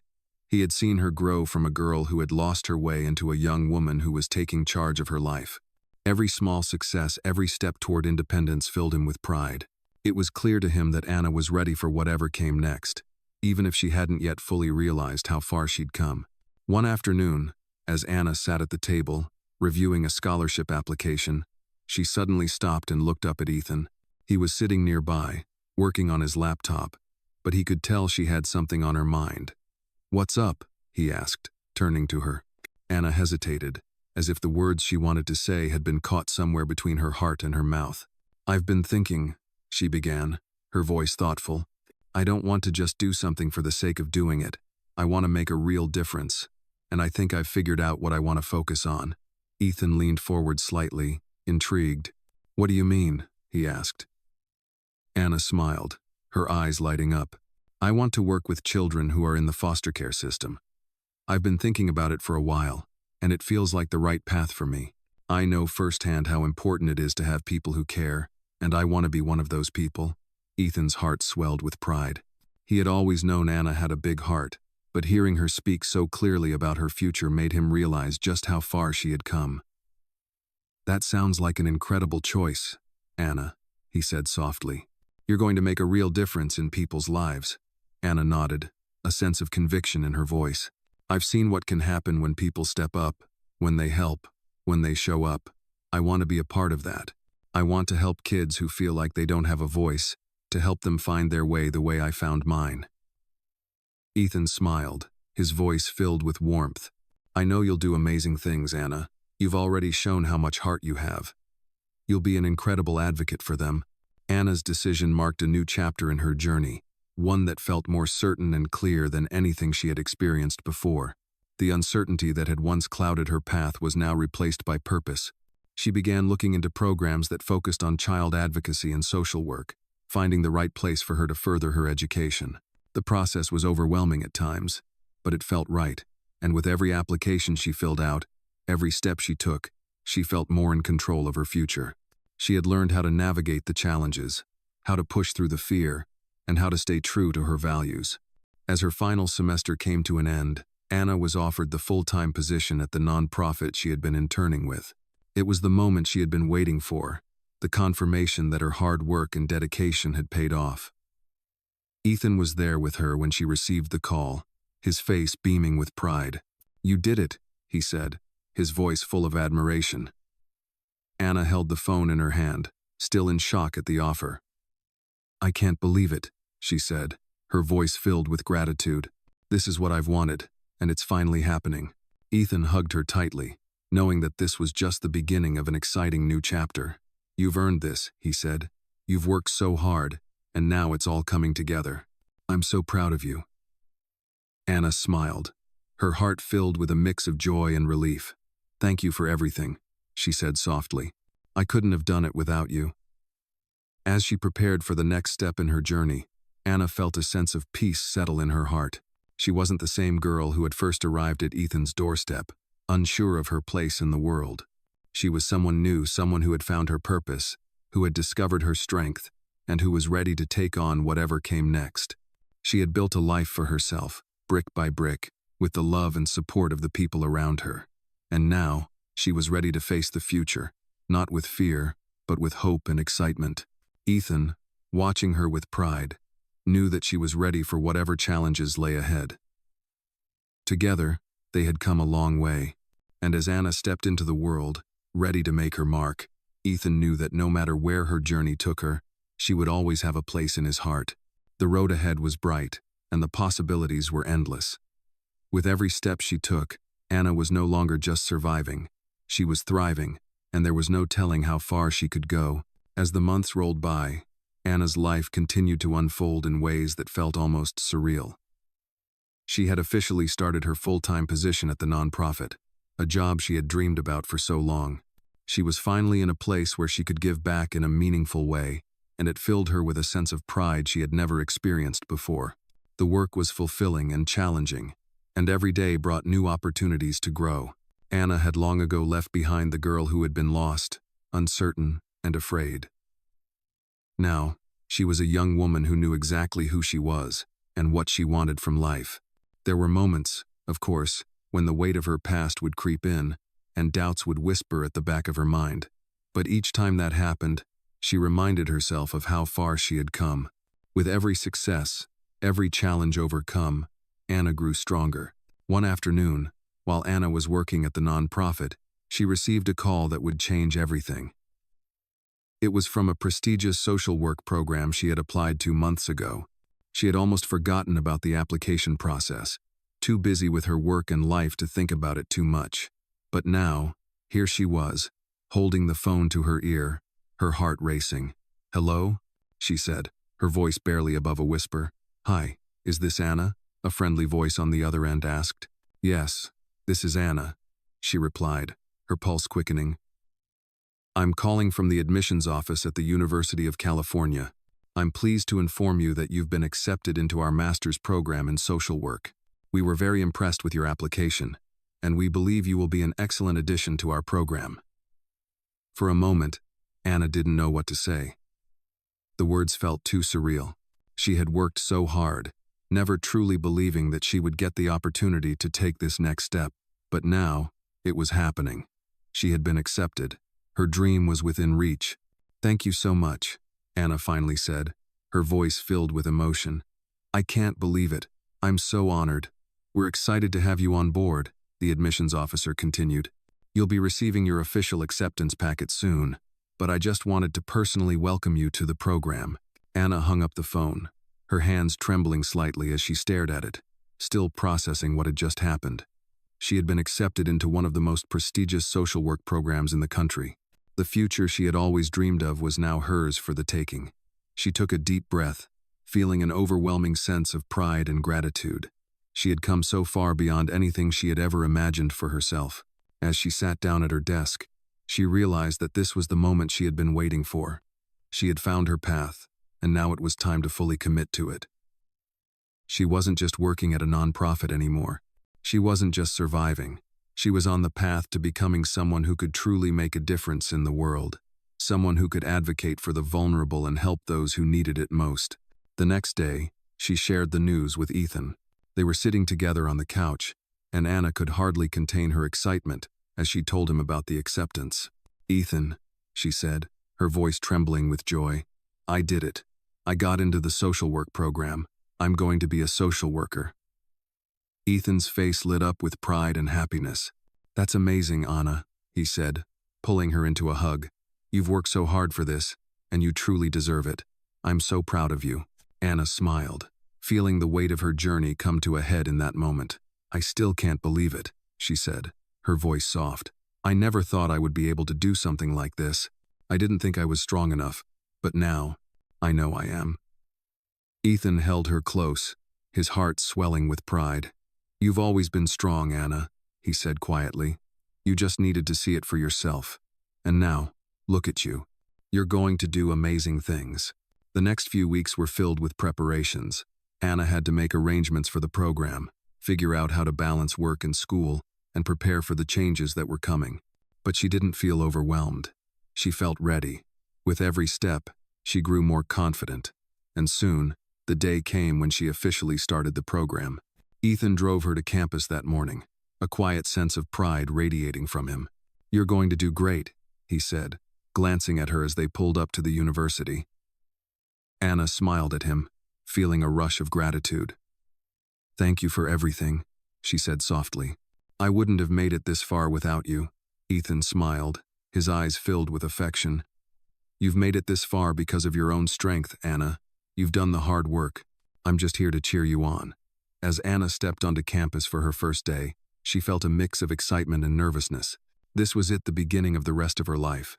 He had seen her grow from a girl who had lost her way into a young woman who was taking charge of her life. Every small success, every step toward independence filled him with pride. It was clear to him that Anna was ready for whatever came next, even if she hadn't yet fully realized how far she'd come. One afternoon, as Anna sat at the table, reviewing a scholarship application, she suddenly stopped and looked up at Ethan. He was sitting nearby, working on his laptop, but he could tell she had something on her mind. "What's up?" he asked, turning to her. Anna hesitated, as if the words she wanted to say had been caught somewhere between her heart and her mouth. "I've been thinking," she began, her voice thoughtful. "I don't want to just do something for the sake of doing it. I want to make a real difference, and I think I've figured out what I want to focus on." Ethan leaned forward slightly, intrigued. "What do you mean?" he asked. Anna smiled, her eyes lighting up. "I want to work with children who are in the foster care system. I've been thinking about it for a while, and it feels like the right path for me. I know firsthand how important it is to have people who care, and I want to be one of those people." Ethan's heart swelled with pride. He had always known Anna had a big heart, but hearing her speak so clearly about her future made him realize just how far she had come. "That sounds like an incredible choice, Anna," he said softly. "You're going to make a real difference in people's lives." Anna nodded, a sense of conviction in her voice. "I've seen what can happen when people step up, when they help, when they show up. I want to be a part of that. I want to help kids who feel like they don't have a voice, to help them find their way the way I found mine." Ethan smiled, his voice filled with warmth. "I know you'll do amazing things, Anna. You've already shown how much heart you have. You'll be an incredible advocate for them." Anna's decision marked a new chapter in her journey, one that felt more certain and clear than anything she had experienced before. The uncertainty that had once clouded her path was now replaced by purpose. She began looking into programs that focused on child advocacy and social work, finding the right place for her to further her education. The process was overwhelming at times, but it felt right, and with every application she filled out, every step she took, she felt more in control of her future. She had learned how to navigate the challenges, how to push through the fear, and how to stay true to her values. As her final semester came to an end, Anna was offered the full-time position at the nonprofit she had been interning with. It was the moment she had been waiting for, the confirmation that her hard work and dedication had paid off. Ethan was there with her when she received the call, his face beaming with pride. "You did it," he said, his voice full of admiration. Anna held the phone in her hand, still in shock at the offer. "I can't believe it," she said, her voice filled with gratitude. "This is what I've wanted, and it's finally happening." Ethan hugged her tightly, knowing that this was just the beginning of an exciting new chapter. "You've earned this," he said. "You've worked so hard, and now it's all coming together. I'm so proud of you." Anna smiled, her heart filled with a mix of joy and relief. "Thank you for everything," she said softly. "I couldn't have done it without you." As she prepared for the next step in her journey, Anna felt a sense of peace settle in her heart. She wasn't the same girl who had first arrived at Ethan's doorstep, unsure of her place in the world. She was someone new, someone who had found her purpose, who had discovered her strength, and who was ready to take on whatever came next. She had built a life for herself, brick by brick, with the love and support of the people around her. And now, she was ready to face the future, not with fear, but with hope and excitement. Ethan, watching her with pride, knew that she was ready for whatever challenges lay ahead. Together, they had come a long way, and as Anna stepped into the world, ready to make her mark, Ethan knew that no matter where her journey took her, she would always have a place in his heart. The road ahead was bright, and the possibilities were endless. With every step she took, Anna was no longer just surviving. She was thriving, and there was no telling how far she could go. As the months rolled by, Anna's life continued to unfold in ways that felt almost surreal. She had officially started her full-time position at the nonprofit, a job she had dreamed about for so long. She was finally in a place where she could give back in a meaningful way, and it filled her with a sense of pride she had never experienced before. The work was fulfilling and challenging, and every day brought new opportunities to grow. Anna had long ago left behind the girl who had been lost, uncertain, and afraid. Now, she was a young woman who knew exactly who she was and what she wanted from life. There were moments, of course, when the weight of her past would creep in, and doubts would whisper at the back of her mind. But each time that happened, she reminded herself of how far she had come. With every success, every challenge overcome, Anna grew stronger. One afternoon, while Anna was working at the nonprofit, she received a call that would change everything. It was from a prestigious social work program she had applied to months ago. She had almost forgotten about the application process, too busy with her work and life to think about it too much. But now, here she was, holding the phone to her ear, her heart racing. "Hello?" she said, her voice barely above a whisper. "Hi, is this Anna?" a friendly voice on the other end asked. "Yes, this is Anna," she replied, her pulse quickening. "I'm calling from the admissions office at the University of California. I'm pleased to inform you that you've been accepted into our master's program in social work. We were very impressed with your application, and we believe you will be an excellent addition to our program." For a moment, Anna didn't know what to say. The words felt too surreal. She had worked so hard, never truly believing that she would get the opportunity to take this next step. But now, it was happening. She had been accepted. Her dream was within reach. "Thank you so much," Anna finally said, her voice filled with emotion. "I can't believe it. I'm so honored. We're excited to have you on board," the admissions officer continued. "You'll be receiving your official acceptance packet soon, but I just wanted to personally welcome you to the program." Anna hung up the phone, her hands trembling slightly as she stared at it, still processing what had just happened. She had been accepted into one of the most prestigious social work programs in the country. The future she had always dreamed of was now hers for the taking. She took a deep breath, feeling an overwhelming sense of pride and gratitude. She had come so far beyond anything she had ever imagined for herself. As she sat down at her desk, she realized that this was the moment she had been waiting for. She had found her path, and now it was time to fully commit to it. She wasn't just working at a nonprofit anymore. She wasn't just surviving. She was on the path to becoming someone who could truly make a difference in the world, someone who could advocate for the vulnerable and help those who needed it most. The next day, she shared the news with Ethan. They were sitting together on the couch, and Anna could hardly contain her excitement as she told him about the acceptance. "Ethan," she said, her voice trembling with joy, "I did it. I got into the social work program. I'm going to be a social worker." Ethan's face lit up with pride and happiness. "That's amazing, Anna," he said, pulling her into a hug. "You've worked so hard for this, and you truly deserve it. I'm so proud of you." Anna smiled, feeling the weight of her journey come to a head in that moment. "I still can't believe it," she said, her voice soft. "I never thought I would be able to do something like this. I didn't think I was strong enough, but now, I know I am." Ethan held her close, his heart swelling with pride. "You've always been strong, Anna," he said quietly. "You just needed to see it for yourself. And now, look at you. You're going to do amazing things." The next few weeks were filled with preparations. Anna had to make arrangements for the program, figure out how to balance work and school, and prepare for the changes that were coming. But she didn't feel overwhelmed. She felt ready. With every step, she grew more confident. And soon, The day came when she officially started the program. Ethan drove her to campus that morning, a quiet sense of pride radiating from him. "You're going to do great," he said, glancing at her as they pulled up to the university. Anna smiled at him, feeling a rush of gratitude. "Thank you for everything," she said softly. "I wouldn't have made it this far without you." Ethan smiled, his eyes filled with affection. "You've made it this far because of your own strength, Anna. You've done the hard work. I'm just here to cheer you on." As Anna stepped onto campus for her first day, she felt a mix of excitement and nervousness. This was the beginning of the rest of her life.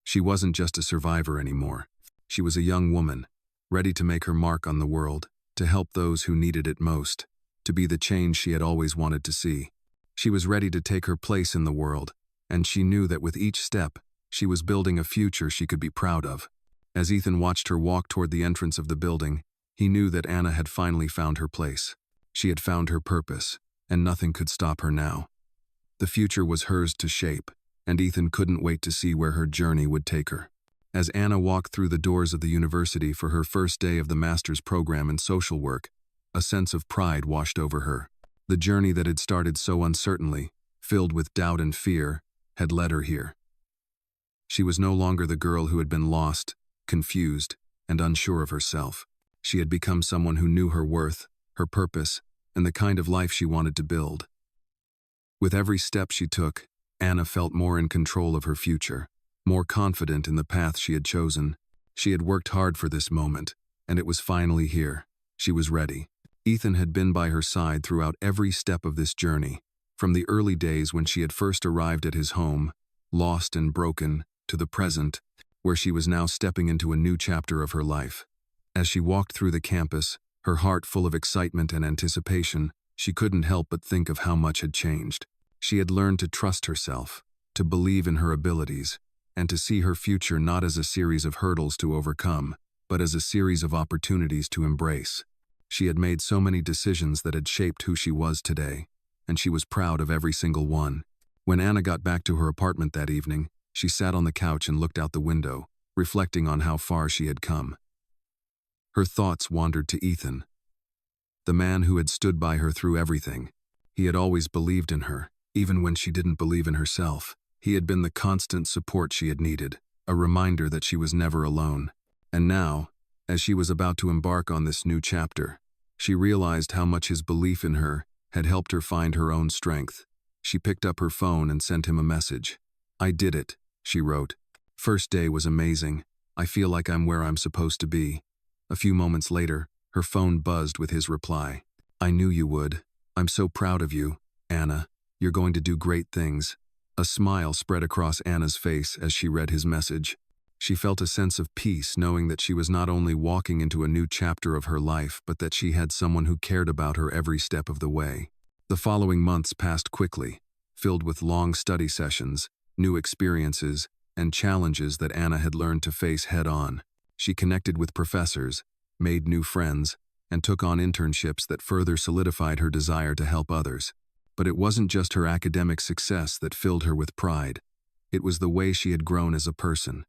She wasn't just a survivor anymore. She was a young woman, ready to make her mark on the world, to help those who needed it most, to be the change she had always wanted to see. She was ready to take her place in the world, and she knew that with each step, she was building a future she could be proud of. As Ethan watched her walk toward the entrance of the building, he knew that Anna had finally found her place. She had found her purpose, and nothing could stop her now. The future was hers to shape, and Ethan couldn't wait to see where her journey would take her. As Anna walked through the doors of the university for her first day of the master's program in social work, a sense of pride washed over her. The journey that had started so uncertainly, filled with doubt and fear, had led her here. She was no longer the girl who had been lost, confused, and unsure of herself. She had become someone who knew her worth, her purpose, and the kind of life she wanted to build. With every step she took, Anna felt more in control of her future, more confident in the path she had chosen. She had worked hard for this moment, and it was finally here. She was ready. Ethan had been by her side throughout every step of this journey, from the early days when she had first arrived at his home, lost and broken, to the present, where she was now stepping into a new chapter of her life. As she walked through the campus, her heart full of excitement and anticipation, she couldn't help but think of how much had changed. She had learned to trust herself, to believe in her abilities, and to see her future not as a series of hurdles to overcome, but as a series of opportunities to embrace. She had made so many decisions that had shaped who she was today, and she was proud of every single one. When Anna got back to her apartment that evening, she sat on the couch and looked out the window, reflecting on how far she had come. Her thoughts wandered to Ethan, the man who had stood by her through everything. He had always believed in her, even when she didn't believe in herself. He had been the constant support she had needed, a reminder that she was never alone. And now, as she was about to embark on this new chapter, she realized how much his belief in her had helped her find her own strength. She picked up her phone and sent him a message. "I did it," she wrote. "First day was amazing. I feel like I'm where I'm supposed to be." A few moments later, her phone buzzed with his reply. "I knew you would. I'm so proud of you, Anna. You're going to do great things." A smile spread across Anna's face as she read his message. She felt a sense of peace knowing that she was not only walking into a new chapter of her life, but that she had someone who cared about her every step of the way. The following months passed quickly, filled with long study sessions, new experiences, and challenges that Anna had learned to face head-on. She connected with professors, made new friends, and took on internships that further solidified her desire to help others. But it wasn't just her academic success that filled her with pride. It was the way she had grown as a person.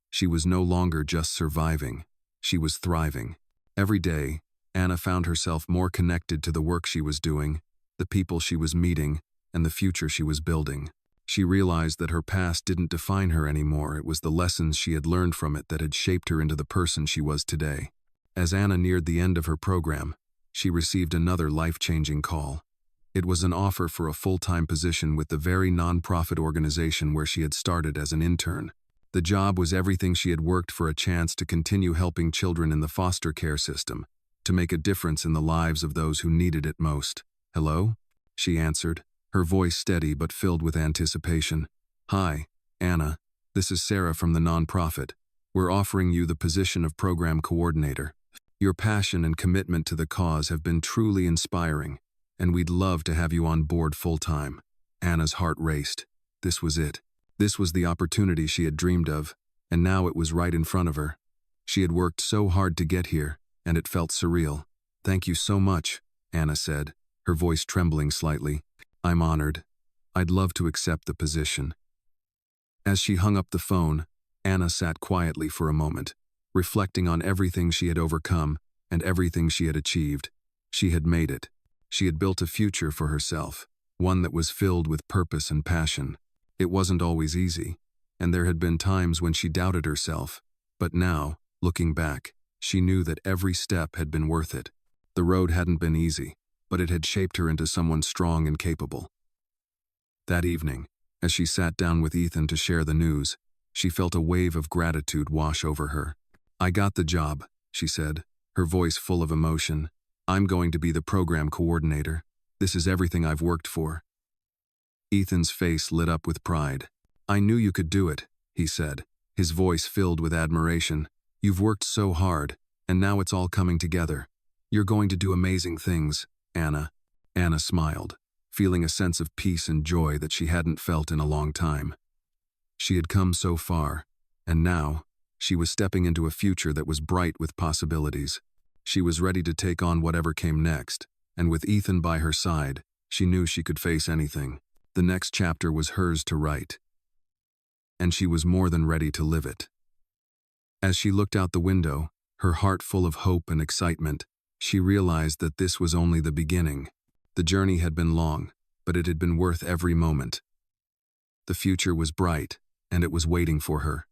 She was no longer just surviving. She was thriving. Every day, Anna found herself more connected to the work she was doing, the people she was meeting, and the future she was building. She realized that her past didn't define her anymore. It was the lessons she had learned from it that had shaped her into the person she was today. As Anna neared the end of her program, she received another life-changing call. It was an offer for a full-time position with the very nonprofit organization where she had started as an intern. The job was everything she had worked for, a chance to continue helping children in the foster care system, to make a difference in the lives of those who needed it most. "Hello?" she answered, her voice steady but filled with anticipation. "Hi, Anna. This is Sarah from the nonprofit. We're offering you the position of program coordinator. Your passion and commitment to the cause have been truly inspiring, and we'd love to have you on board full-time." Anna's heart raced. This was it. This was the opportunity she had dreamed of, and now it was right in front of her. She had worked so hard to get here, and it felt surreal. "Thank you so much," Anna said, her voice trembling slightly. "I'm honored. I'd love to accept the position." As she hung up the phone, Anna sat quietly for a moment, reflecting on everything she had overcome and everything she had achieved. She had made it. She had built a future for herself, one that was filled with purpose and passion. It wasn't always easy, and there had been times when she doubted herself, but now, looking back, she knew that every step had been worth it. The road hadn't been easy, but it had shaped her into someone strong and capable. That evening, as she sat down with Ethan to share the news, she felt a wave of gratitude wash over her. "I got the job," she said, her voice full of emotion. "I'm going to be the program coordinator. This is everything I've worked for." Ethan's face lit up with pride. "I knew you could do it," he said, his voice filled with admiration. "You've worked so hard, and now it's all coming together. You're going to do amazing things, Anna." Anna smiled, feeling a sense of peace and joy that she hadn't felt in a long time. She had come so far, and now, she was stepping into a future that was bright with possibilities. She was ready to take on whatever came next, and with Ethan by her side, she knew she could face anything. The next chapter was hers to write, and she was more than ready to live it. As she looked out the window, her heart full of hope and excitement, she realized that this was only the beginning. The journey had been long, but it had been worth every moment. The future was bright, and it was waiting for her.